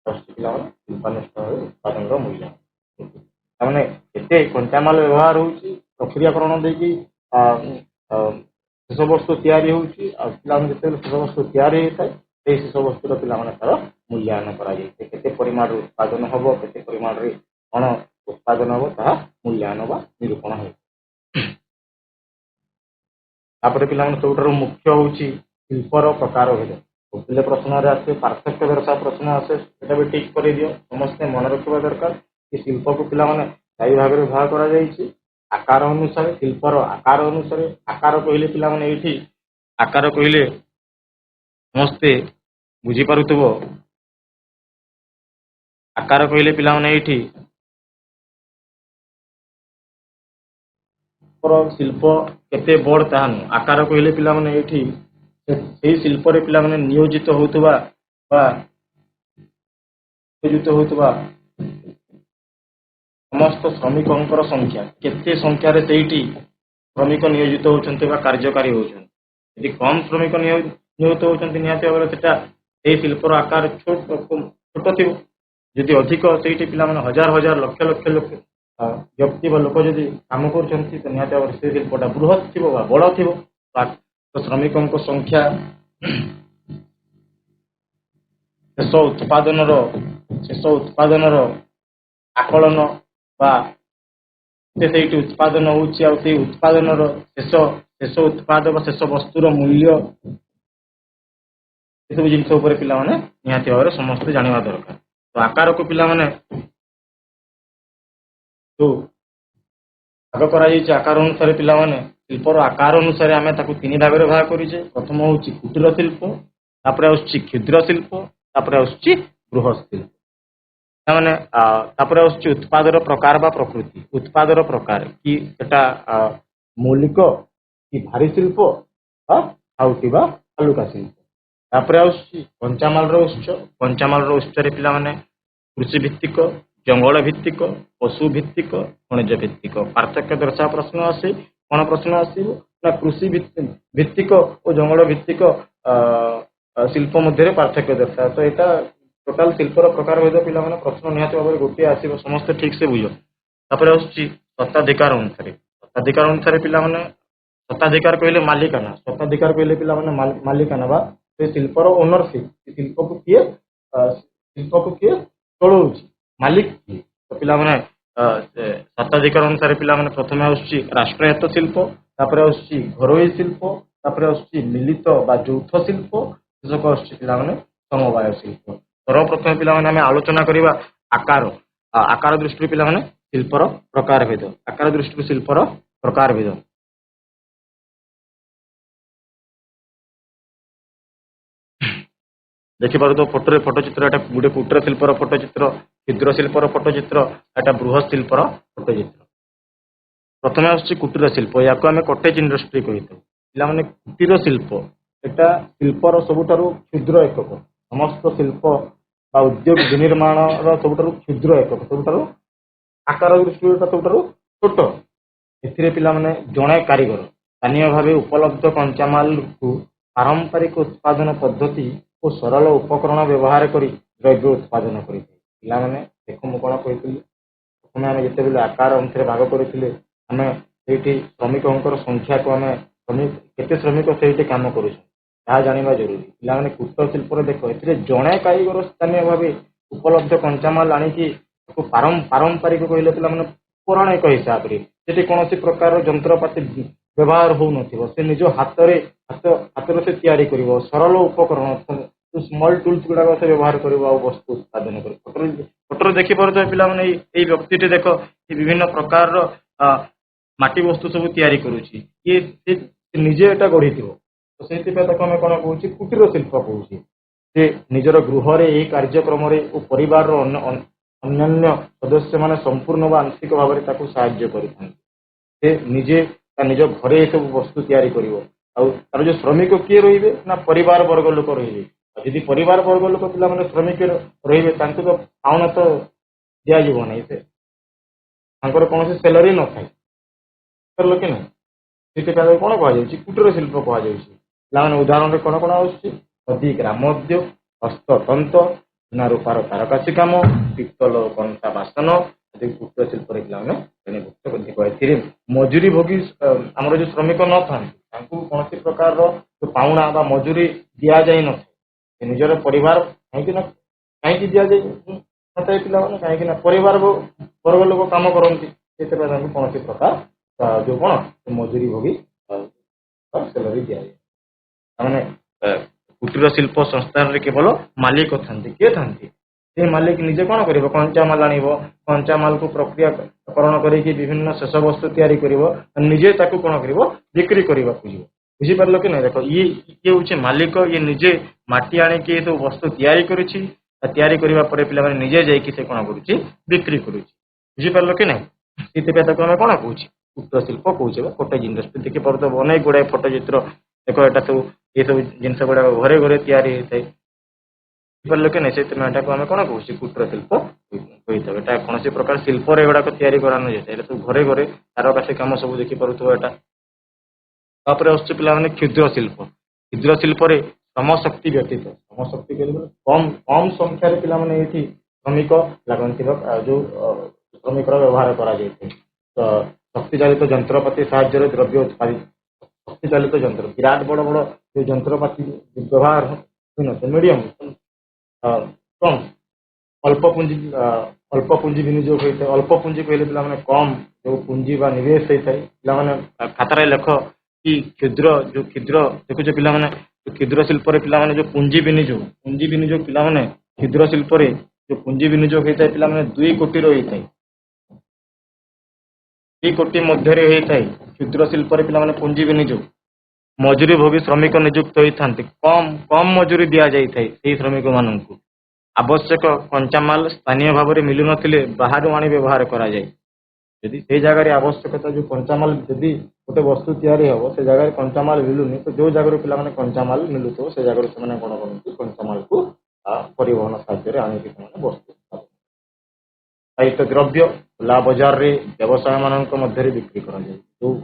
ଆସୁଛି ପିଲାମାନେ ଶିଳ୍ପାନୁଷ୍ଠାନରେ ଉତ୍ପାଦନର ମୂଲ୍ୟ। ତାମାନେ କେତେ କଞ୍ଚାମାଲ ବ୍ୟବହାର ହଉଛି, ପ୍ରକ୍ରିୟାକରଣ ଦେଇକି ଶେଷ ବସ୍ତୁ ତିଆରି ହଉଛି, ଆଉ ପିଲାମାନେ ଯେତେବେଳେ ଶେଷ ବସ୍ତୁ ତିଆରି ହେଇଥାଏ, ସେଇ ଶେଷ ବସ୍ତୁର ପିଲାମାନେ ତାର ମୂଲ୍ୟାୟନ କରାଯାଇଥାଏ। କେତେ ପରିମାଣରେ ଉତ୍ପାଦନ ହବ, କେତେ ପରିମାଣରେ କ'ଣ ଉତ୍ପାଦନ ହବ, ତାହା ମୂଲ୍ୟାୟନ ବା ନିରୂପଣ ହେବ। ତାପରେ ପିଲାମାନେ ସବୁଠାରୁ ମୁଖ୍ୟ ହଉଛି ଶିଳ୍ପର ପ୍ରକାର ଭେଦ। ପିଲେ ପ୍ରଶ୍ନରେ ଆସେ ପାର୍ଥକ୍ୟ ଦର୍ଶା ପ୍ରଶ୍ନ ଆସେ, ସେଟା ବି ଠିକ୍ କରିଦିଅ। ସମସ୍ତେ ମନେ ରଖିବା ଦରକାର କି ଶିଳ୍ପକୁ ପିଲାମାନେ ଚାରି ଭାଗରେ ଭାଗ କରାଯାଇଛି। ଆକାର ଅନୁସାରେ, ଶିଳ୍ପର ଆକାର ଅନୁସାରେ। ଆକାର କହିଲେ ପିଲାମାନେ ଏଇଠି ଆକାର କହିଲେ ସମସ୍ତେ ବୁଝିପାରୁଥିବ। ଆକାର କହିଲେ ପିଲାମାନେ ଏଇଠି ଶିଳ୍ପ କେତେ ବଡ଼ ତାହା ନୁହଁ। ଆକାର କହିଲେ ପିଲାମାନେ ଏଇଠି ସେଇ ଶିଳ୍ପରେ ପିଲାମାନେ ନିୟୋଜିତ ହଉଥିବା ସମସ୍ତ ଶ୍ରମିକଙ୍କର ସଂଖ୍ୟା, କେତେ ସଂଖ୍ୟାରେ ସେଇଠି ଶ୍ରମିକ ନିୟୋଜିତ ହଉଛନ୍ତି ବା କାର୍ଯ୍ୟକାରୀ ହଉଛନ୍ତି। ଯଦି କମ୍ ଶ୍ରମିକ ନିୟୋଜିତ ହଉଛନ୍ତି, ନିହାତି ଭାବରେ ସେଟା ସେଇ ଶିଳ୍ପର ଆକାର ଛୋଟ ଥିବ। ଯଦି ଅଧିକ ସେଇଠି ପିଲାମାନେ ହଜାର ହଜାର ଲକ୍ଷ ଲକ୍ଷ ବ୍ୟକ୍ତି ବା ଲୋକ ଯଦି କାମ କରୁଛନ୍ତି, ତ ନିହାତି ଭାବରେ ସେ ଶିଳ୍ପଟା ବୃହତ୍ ଥିବ ବା ବଡ଼ ଥିବ। ଶ୍ରମିକଙ୍କ ସଂଖ୍ୟା ଶେଷ ଉତ୍ପାଦନର ଆକଳନ ବା ସେଇଠି ଉତ୍ପାଦନ ହଉଛି, ଆଉ ସେଇ ଉତ୍ପାଦନର ଶେଷ ଉତ୍ପାଦ ବା ଶେଷ ବସ୍ତୁର ମୂଲ୍ୟ, ଏସବୁ ଜିନିଷ ଉପରେ ପିଲାମାନେ ନିହାତି ଭାବରେ ସମସ୍ତେ ଜାଣିବା ଦରକାର। ତ ଆକାରକୁ ପିଲାମାନେ ଯୋଉ ଭାଗ କରାଯାଇଛି, ଆକାର ଅନୁସାରେ ପିଲାମାନେ ଶିଳ୍ପର ଆକାର ଅନୁସାରେ ଆମେ ତାକୁ 3 ଭାଗରେ ଭାଗ କରିଛେ। ପ୍ରଥମ ହଉଛି କୁଟୀର ଶିଳ୍ପ, ତାପରେ ଆସୁଛି କ୍ଷୁଦ୍ର ଶିଳ୍ପ, ତାପରେ ଆସୁଛି ବୃହତ୍ ଶିଳ୍ପ। ତାମାନେ ତାପରେ ଆସୁଛି ଉତ୍ପାଦର ପ୍ରକାର ବା ପ୍ରକୃତି। ଉତ୍ପାଦର ପ୍ରକାର କି ସେଟା ମୌଳିକ କି ଭାରି ଶିଳ୍ପ ବା ଖାଉଟି ବା ହାଲୁକା ଶିଳ୍ପ। ତାପରେ ଆସୁଛି କଞ୍ଚାମାଲର ଉତ୍ସ। କଞ୍ଚାମାଲର ଉତ୍ସରେ ପିଲାମାନେ କୃଷି ଭିତ୍ତିକ, ଜଙ୍ଗଲ ଭିତ୍ତିକ, ପଶୁ ଭିତ୍ତିକ, ଖଣିଜ ଭିତ୍ତିକ। ପାର୍ଥକ୍ୟ ଦର୍ଶା ପ୍ରଶ୍ନ ଆସେ। କ'ଣ ପ୍ରଶ୍ନ ଆସିବ ନା କୃଷି ଭିତ୍ତିକ ଓ ଜଙ୍ଗଲ ଭିତ୍ତିକ ଶିଳ୍ପ ମଧ୍ୟରେ ପାର୍ଥକ୍ୟ ଦର୍ଶା। ତ ଏଇଟା ଟୋଟାଲ ଶିଳ୍ପର ପ୍ରକାର ଭେଦ ପିଲାମାନେ ପ୍ରଶ୍ନ ନିହାତି ଭାବରେ ଗୋଟିଏ ଆସିବ, ସମସ୍ତେ ଠିକ୍ ସେ ବୁଝ। ତାପରେ ଆସୁଛି ସ୍ୱତ୍ୱାଧିକାର ଅନୁସାରେ। ସ୍ୱତ୍ୱାଧିକାର ଅନୁସାରେ ପିଲାମାନେ ସ୍ୱତ୍ୱାଧିକାର କହିଲେ ମାଲିକାନା। ସ୍ୱତ୍ୱାଧିକାର କହିଲେ ପିଲାମାନେ ମାଲିକାନା ବା ସେ ଶିଳ୍ପର ଓନରସିପ୍। ଶିଳ୍ପକୁ କିଏ ଚଳଉଛି, ମାଲିକ କିଏ? ତ ପିଲାମାନେ ସ୍ୱତ୍ୱାଧିକାର ଅନୁସାରେ ପିଲାମାନେ ପ୍ରଥମେ ଆସୁଛି ରାଷ୍ଟ୍ରାୟତ୍ତ ଶିଳ୍ପ, ତାପରେ ଆସୁଛି ଘରୋଇ ଶିଳ୍ପ, ତାପରେ ଆସୁଛି ମିଳିତ ବା ଯୌଥ ଶିଳ୍ପ, ଶେଷକୁ ଆସୁଛି ପିଲାମାନେ ସମବାୟ ଶିଳ୍ପ। ସର୍ବପ୍ରଥମେ ପିଲାମାନେ ଆମେ ଆଲୋଚନା କରିବା ଆକାର ଦୃଷ୍ଟିରୁ ପିଲାମାନେ ଶିଳ୍ପର ପ୍ରକାର ଭେଦ। ଆକାର ଦୃଷ୍ଟିରୁ ଶିଳ୍ପର ପ୍ରକାର ଭେଦ। ଦେଖିପାରୁଥିବ ଫଟୋରେ ଫଟୋଚିତ୍ର, ଏଟା ଗୋଟେ କୁଟୀର ଶିଳ୍ପର ଫଟୋଚିତ୍ର, କ୍ଷୁଦ୍ର ଶିଳ୍ପର ଫଟୋଚିତ୍ର, ଏଟା ବୃହତ୍ ଶିଳ୍ପର ଫଟୋଚିତ୍ର। ପ୍ରଥମେ ଆସୁଛି କୁଟୀର ଶିଳ୍ପ, ୟାକୁ ଆମେ କଟେଜ ଇଣ୍ଡଷ୍ଟ୍ରି କହିଥାଉ। ପିଲାମାନେ କୁଟୀର ଶିଳ୍ପ ଏଟା ଶିଳ୍ପର ସବୁଠାରୁ କ୍ଷୁଦ୍ର ଏକକ। ସମସ୍ତ ଶିଳ୍ପ ବା ଉଦ୍ୟୋଗ ବିନିର୍ମାଣର ସବୁଠାରୁ କ୍ଷୁଦ୍ର ଏକକ, ସବୁଠାରୁ ଆକାର ଦୃଷ୍ଟିରୁ ଏଟା ସବୁଠାରୁ ଛୋଟ। ଏଥିରେ ପିଲାମାନେ ଜଣେ କାରିଗର ସ୍ଥାନୀୟ ଭାବେ ଉପଲବ୍ଧ କଞ୍ଚାମାଲକୁ ପାରମ୍ପରିକ ଉତ୍ପାଦନ ପଦ୍ଧତି ଓ ସରଳ ଉପକରଣ ବ୍ୟବହାର କରି ଦ୍ରବ୍ୟ ଉତ୍ପାଦନ କରିଥାଏ। ପିଲାମାନେ ଦେଖ ମୁଁ କ'ଣ କହିଥିଲି, ପ୍ରଥମେ ଆମେ ଯେତେବେଳେ ଆକାର ଅନୁସାରେ ଭାଗ କରିଥିଲେ ଆମେ ସେଇଠି ଶ୍ରମିକଙ୍କର ସଂଖ୍ୟାକୁ ଆମେ କେତେ ଶ୍ରମିକ ସେଇଠି କାମ କରୁଛନ୍ତି ତାହା ଜାଣିବା ଜରୁରୀ। ପିଲାମାନେ କୁଟୀର ଶିଳ୍ପରେ ଦେଖ, ଏଥିରେ ଜଣେ କାରିଗର ସ୍ଥାନୀୟ ଭାବେ ଉପଲବ୍ଧ କଞ୍ଚାମାଲ ଆଣିକି ତାକୁ ପାରମ୍ପରିକ କହିଲେ ପିଲାମାନେ ପୌରାଣିକ ହିସାବରେ ସେଠି କୌଣସି ପ୍ରକାର ଯନ୍ତ୍ରପାତି ବ୍ୟବହାର ହଉନଥିବ, ସେ ନିଜ ହାତରେ ସେ ତିଆରି କରିବ, ସରଳ ଉପକରଣ ସ୍ମଲ୍ ଟୁଲ୍ସ ଗୁଡାକ ସେ ବ୍ୟବହାର କରିବ ଆଉ ବସ୍ତୁ ଉତ୍ପାଦନ କରିବ। ଫଟୋରେ ଦେଖିପାରୁଥିବେ ପିଲାମାନେ ଏଇ ବ୍ୟକ୍ତିଟି ଦେଖ ବିଭିନ୍ନ ପ୍ରକାରର ମାଟି ବସ୍ତୁ ସବୁ ତିଆରି କରୁଛି, ସେ ନିଜେ ଏଟା ଗଢିଥିବ, ତ ସେଇଥିପାଇଁ ତାକୁ ଆମେ କ'ଣ କହୁଛି, କୁଟୀର ଶିଳ୍ପ କହୁଛି। ସେ ନିଜର ଗୃହରେ ଏହି କାର୍ଯ୍ୟକ୍ରମରେ ଓ ପରିବାରର ଅନ୍ୟାନ୍ୟ ସଦସ୍ୟମାନେ ସମ୍ପୂର୍ଣ୍ଣ ବା ଆଂଶିକ ଭାବରେ ତାକୁ ସାହାଯ୍ୟ କରିଥାନ୍ତି। ସେ ନିଜେ ତା ନିଜ ଘରେ ଏସବୁ ବସ୍ତୁ ତିଆରି କରିବ। ଆଉ ତାର ଯୋଉ ଶ୍ରମିକ କିଏ ରହିବେ ନା ପରିବାର ବର୍ଗ ଲୋକ ରହିବେ। ଆଉ ଯଦି ପରିବାର ବର୍ଗ ଲୋକ ପିଲାମାନେ ଶ୍ରମିକ ରହିବେ ତାଙ୍କୁ ତ ପାଉଣା ତ ଦିଆଯିବ ନାହିଁ, ତାଙ୍କର କୌଣସି ସ୍ୟାଲାରୀ ନଥାଏ, କି ନାହିଁ। ସେଥିପାଇଁ କ'ଣ କୁହାଯାଉଛି, କୁଟୀର ଶିଳ୍ପ କୁହାଯାଉଛି। ପିଲାମାନେ ଉଦାହରଣରେ କ'ଣ କ'ଣ ଆସୁଛି, ନଦୀ ଗ୍ରାମୋଦ୍ୟୋଗ, ହସ୍ତତନ୍ତ, ସୁନା ରୂପାର ତାରକାସି କାମ, ପିତ୍ତଳ କଂସା ବାସନ ଆଦି କୁଟୀର ଶିଳ୍ପରେ ପିଲାମାନେ ଶ୍ରେଣୀଭୁକ୍ତ କରିଥିବ। ଏଥିରେ ମଜୁରୀ ଭୋଗୀ ଆମର ଯୋଉ ଶ୍ରମିକ ନଥାନ୍ତି ତାଙ୍କୁ କୌଣସି ପ୍ରକାରର ପାଉଣା ବା ମଜୁରୀ ଦିଆଯାଇ ନଥାଏ। ନିଜର ପରିବାର କାହିଁକି ଦିଆଯାଇ ନଥାଏ ପିଲାମାନେ, କାହିଁକି ନା ପରିବାର ବର୍ଗ ଲୋକ କାମ କରନ୍ତି, ସେଥିପାଇଁ ତାଙ୍କୁ କୌଣସି ପ୍ରକାର ଯୋଉ କ'ଣ ମଜୁରୀ ଭୋଗୀ ସ୍ୟାଲାରୀ ଦିଆଯାଏ। ତାମାନେ କୁଟୀର ଶିଳ୍ପ ସଂସ୍ଥାନରେ କେବଳ ମାଲିକ ଥାନ୍ତି। କିଏ ଥାନ୍ତି? ସେ ମାଲିକ ନିଜେ କ'ଣ କରିବ, କଞ୍ଚାମାଲ ଆଣିବ, କଞ୍ଚାମାଲକୁ ପ୍ରକ୍ରିୟାକରଣ କରିକି ବିଭିନ୍ନ ଶେଷ ବସ୍ତୁ ତିଆରି କରିବ, ନିଜେ ତାକୁ କ'ଣ କରିବ, ବିକ୍ରି କରିବାକୁ ଯିବ। ବୁଝିପାରିଲ କି ନାହିଁ? ଦେଖ ଇଏ ହେଉଛି ମାଲିକ, ଇଏ ନିଜେ ମାଟି ଆଣିକି ଏ ସବୁ ବସ୍ତୁ ତିଆରି କରୁଛି, ତିଆରି କରିବା ପରେ ପିଲାମାନେ ନିଜେ ଯାଇକି ସେ କ'ଣ କରୁଛି, ବିକ୍ରି କରୁଛି। ବୁଝିପାରିଲ କି ନାହିଁ? ସେଥିପାଇଁ ତାକୁ ଆମେ କ'ଣ କହୁଛି, କୁଟୀର ଶିଳ୍ପ କହୁଛେ ବା କଟେଜ ଇଣ୍ଡଷ୍ଟ୍ରି। ଦେଖିପାରୁଥିବ ଅନେକ ଗୁଡ଼ାଏ ଫଟୋ ଚିତ୍ର ଦେଖ, ଏଟା ସବୁ ଏସବୁ ଜିନିଷ ଗୁଡ଼ାକ ଘରେ ଘରେ ତିଆରି ହେଇଥାଏ। ବୁଝିପାରିଲ କି ନାହିଁ? ସେଥିପାଇଁ ଏଟାକୁ ଆମେ କ'ଣ କହୁଛେ, କୁଟୀର ଶିଳ୍ପ କହିଥାଉ। ଏଟା କୌଣସି ପ୍ରକାର ଶିଳ୍ପରେ ଏଗୁଡ଼ାକ ତିଆରି କରାନଯାଇଥାଏ, ଏଟା ସବୁ ଘରେ ଘରେ ତାରକାସି କାମ ସବୁ ଦେଖିପାରୁଥିବ ଏଟା। ତାପରେ ଆସୁଛି ପିଲାମାନେ କ୍ଷୁଦ୍ର ଶିଳ୍ପ। କ୍ଷୁଦ୍ର ଶିଳ୍ପରେ ଶ୍ରମ ଶକ୍ତି ବ୍ୟତୀତ, ଶ୍ରମ ଶକ୍ତି କମ୍ ସଂଖ୍ୟାରେ ପିଲାମାନେ ଏଇଠି ଶ୍ରମିକ ଲାଗନ୍ତିର ଯୋଉ ଶ୍ରମିକର ବ୍ୟବହାର କରାଯାଇଥାଏ। ତ ଶକ୍ତି ଚାଳିତ ଯନ୍ତ୍ରପାତି ସାହାଯ୍ୟରେ ଦ୍ରବ୍ୟ ଉତ୍ପାଦିତ, ଶକ୍ତି ଚାଳିତ ଯନ୍ତ୍ର ବିରାଟ ବଡ଼ ବଡ଼ ଯୋଉ ଯନ୍ତ୍ରପାତି ବ୍ୟବହାର ହୋଇନଥାଏ, ମିଡ଼ିୟମ କମ୍ ଅଳ୍ପ ପୁଞ୍ଜି ବିନିଯୋଗ ହୋଇଥାଏ। ଅଳ୍ପ ପୁଞ୍ଜି କହିଲେ ପିଲାମାନେ କମ୍ ଯୋଉ ପୁଞ୍ଜି ବା ନିବେଶ ହେଇଥାଏ। ପିଲାମାନେ ଖାତାରେ ଲେଖ କି କ୍ଷୁଦ୍ର ଦେଖୁଛ ପିଲାମାନେ, କ୍ଷୁଦ୍ର ଶିଳ୍ପରେ ପିଲାମାନେ ଯୋଉ ପୁଞ୍ଜି ବିନିଯୋଗ ପିଲାମାନେ କ୍ଷୁଦ୍ର ଶିଳ୍ପରେ ଯୋଉ ପୁଞ୍ଜି ବିନିଯୋଗ ହେଇଥାଏ ପିଲାମାନେ 2 କୋଟିର ହେଇଥାଏ, 2 କୋଟି ମଧ୍ୟରେ ହେଇଥାଏ। କ୍ଷୁଦ୍ର ଶିଳ୍ପରେ ପିଲାମାନେ ପୁଞ୍ଜି ବିନିଯୋଗ, ମଜୁରୀ ଭୋଗୀ ଶ୍ରମିକ ନିଯୁକ୍ତ ହୋଇଥାନ୍ତି, କମ୍ ମଜୁରୀ ଦିଆଯାଇଥାଏ ସେହି ଶ୍ରମିକ ମାନଙ୍କୁ। ଆବଶ୍ୟକ କଞ୍ଚାମାଲ ସ୍ଥାନୀୟ ଭାବରେ ମିଳୁନଥିଲେ ବାହାରୁ ଆଣି ବ୍ୟବହାର କରାଯାଏ। ଯଦି ସେଇ ଜାଗାରେ ଆବଶ୍ୟକତା ଯୋଉ କଞ୍ଚାମାଲ, ଯଦି ଗୋଟେ ବସ୍ତୁ ତିଆରି ହେବ ସେ ଜାଗାରେ କଞ୍ଚାମାଲ ମିଳୁନି, ତ ଯୋଉ ଜାଗାରୁ ପିଲାମାନେ କଞ୍ଚାମାଲ ମିଳୁଥିବ ସେ ଜାଗାରୁ ସେମାନେ କ'ଣ କରନ୍ତି, କଞ୍ଚାମାଲକୁ ପରିବହନ ସାହାଯ୍ୟରେ ଆଣିକି ସେମାନେ ବସ୍ତୁ ସାହିତ୍ୟ ଦ୍ରବ୍ୟ ଖୋଲା ବଜାରରେ ବ୍ୟବସାୟ ମାନଙ୍କ ମଧ୍ୟରେ ବିକ୍ରି କରାଯାଏ। ଯୋଉ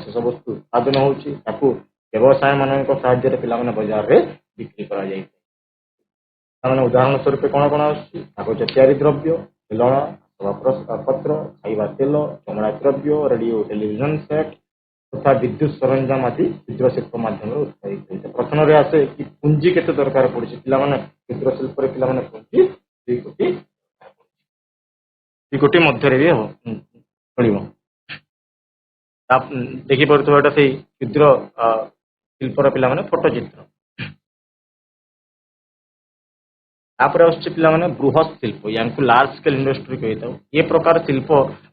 ଶେଷ ବସ୍ତୁ ଉତ୍ପାଦନ ହେଉଛି ତାକୁ ବ୍ୟବସାୟ ମାନଙ୍କ ସାହାଯ୍ୟରେ ପିଲାମାନେ ବଜାରରେ ବିକ୍ରି କରାଯାଇଥାଏ। ତାମାନେ ଉଦାହରଣ ସ୍ୱରୂପ କ'ଣ କ'ଣ ଆସୁଛି, କାଗଜ ତିଆରି ଦ୍ରବ୍ୟ, ଖେଳଣା, ପତ୍ର, ଖାଇବା ତେଲ, ଚମଡ଼ା ଦ୍ରବ୍ୟ, ରେଡ଼ିଓ ଟେଲିଭିଜନ ସେଟ୍ ତଥା ବିଦ୍ୟୁତ୍ ସରଞ୍ଜାମ ଆଦି କ୍ଷୁଦ୍ର ଶିଳ୍ପ ମାଧ୍ୟମରେ ଉତ୍ପାଦିତ ହୋଇଥାଏ। ପ୍ରଶ୍ନରେ ଆସେ କି ପୁଞ୍ଜି କେତେ ଦରକାର ପଡୁଛି, ପିଲାମାନେ କ୍ଷୁଦ୍ର ଶିଳ୍ପରେ ପିଲାମାନେ ପୁଞ୍ଜି 2 କୋଟି ମଧ୍ୟରେ ବି ଚଳିବ। ଦେଖିପାରୁଥିବା ଏଟା ସେଇ କ୍ଷୁଦ୍ର ଶିଳ୍ପର ପିଲାମାନେ ଫଟୋ ଚିତ୍ର। ତାପରେ ଆସୁଛି ପିଲାମାନେ ବୃହତ୍ ଶିଳ୍ପ, ୟାଙ୍କୁ ଲାର୍ଜ ସ୍କେଲ୍ ଇଣ୍ଡଷ୍ଟ୍ରି କହିଥାଉ। ଏ ପ୍ରକାର ଶିଳ୍ପ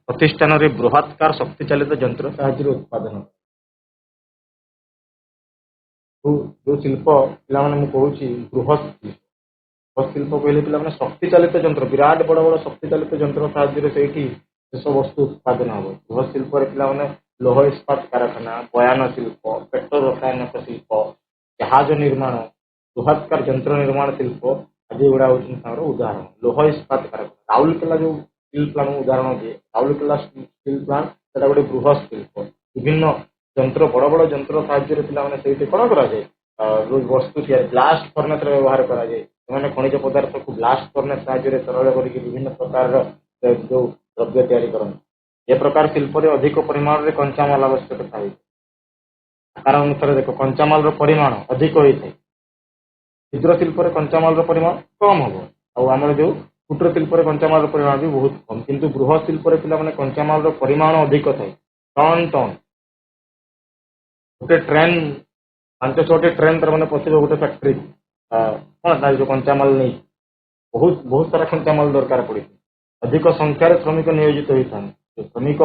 ପ୍ରତିଷ୍ଠାନରେ ବୃହତ୍କାର ଶକ୍ତି ଚାଳିତ ଯନ୍ତ୍ର ସାହାଯ୍ୟରେ ଉତ୍ପାଦନ। ଯୋଉ ଶିଳ୍ପ ପିଲାମାନେ ମୁଁ କହୁଛି ବୃହତ୍ ଶିଳ୍ପ କହିଲେ ପିଲାମାନେ ଶକ୍ତି ଚାଳିତ ଯନ୍ତ୍ର, ବିରାଟ ବଡ଼ ବଡ଼ ଶକ୍ତି ଚାଳିତ ଯନ୍ତ୍ର ସାହାଯ୍ୟରେ ସେଇଠି ଶେଷ ବସ୍ତୁ ଉତ୍ପାଦନ ହେବ। ବୃହତ୍ ଶିଳ୍ପରେ ପିଲାମାନେ ଲୌହ ଇସ୍ପାତ କାରଖାନା, ବୟାନ ଶିଳ୍ପ, ପେଟ୍ରୋ ରସାୟନିକ ଶିଳ୍ପ, ଜାହାଜ ନିର୍ମାଣ, ବୃହତ୍କାର ଯନ୍ତ୍ର ନିର୍ମାଣ ଶିଳ୍ପ ଆଦି ଗୁଡ଼ା ହେଉଛନ୍ତି ତାଙ୍କର ଉଦାହରଣ। ଲୌହ ଇସ୍ପାତ କାରଖାନା, ରାଉରକେଲା ଯୋଉ ଷ୍ଟିଲ୍ ପ୍ଲାଣ୍ଟ ଉଦାହରଣ ଦିଏ, ରାଉରକେଲା ଷ୍ଟିଲ୍ ପ୍ଲାଣ୍ଟ ସେଟା ଗୋଟେ ବୃହତ୍ ଶିଳ୍ପ। ବିଭିନ୍ନ ଯନ୍ତ୍ର ବଡ଼ ବଡ଼ ଯନ୍ତ୍ର ସାହାଯ୍ୟରେ ପିଲାମାନେ ସେଇଠି କ'ଣ କରାଯାଏ ଯୋଉ ବସ୍ତୁ ତିଆରି ବ୍ଲାଷ୍ଟ ଫର୍ନେସ୍ରେ ବ୍ୟବହାର କରାଯାଏ। ସେମାନେ ଖଣିଜ ପଦାର୍ଥକୁ ବ୍ଲାଷ୍ଟ ଫର୍ନେସ୍ ସାହାଯ୍ୟରେ ତରଳ କରିକି ବିଭିନ୍ନ ପ୍ରକାରର ଯୋଉ ଦ୍ରବ୍ୟ ତିଆରି କରନ୍ତି। ଏ ପ୍ରକାର ଶିଳ୍ପରେ ଅଧିକ ପରିମାଣରେ କଞ୍ଚାମାଲ ଆବଶ୍ୟକତା ହୋଇଥାଏ। ଆକାର ଅନୁସାରେ ଦେଖ କଞ୍ଚାମାଲର ପରିମାଣ ଅଧିକ ହୋଇଥାଏ। କ୍ଷୁଦ୍ର ଶିଳ୍ପରେ କଞ୍ଚାମାଲର ପରିମାଣ କମ୍ ହେବ ଆଉ ଆମର ଯୋଉ କୁଟୀର ଶିଳ୍ପରେ କଞ୍ଚାମାଲର ପରିମାଣ ବି ବହୁତ କମ୍। କିନ୍ତୁ ବୃହତ ଶିଳ୍ପରେ ପିଲାମାନେ କଞ୍ଚାମାଲର ପରିମାଣ ଅଧିକ ଥାଏ। ଟନ୍ ଟନ୍ ଗୋଟେ ଟ୍ରେନ୍ 5-6ଟି ଟ୍ରେନ୍ ତାର ମାନେ ପଶିବ ଗୋଟେ ଫ୍ୟାକ୍ଟ୍ରି କ'ଣ ତା ଯୋଉ କଞ୍ଚାମାଲ ନେଇ ବହୁତ ସାରା କଞ୍ଚାମାଲ ଦରକାର ପଡ଼ିଥାଏ। ଅଧିକ ସଂଖ୍ୟାରେ ଶ୍ରମିକ ନିୟୋଜିତ ହୋଇଥାନ୍ତି। ଶ୍ରମିକ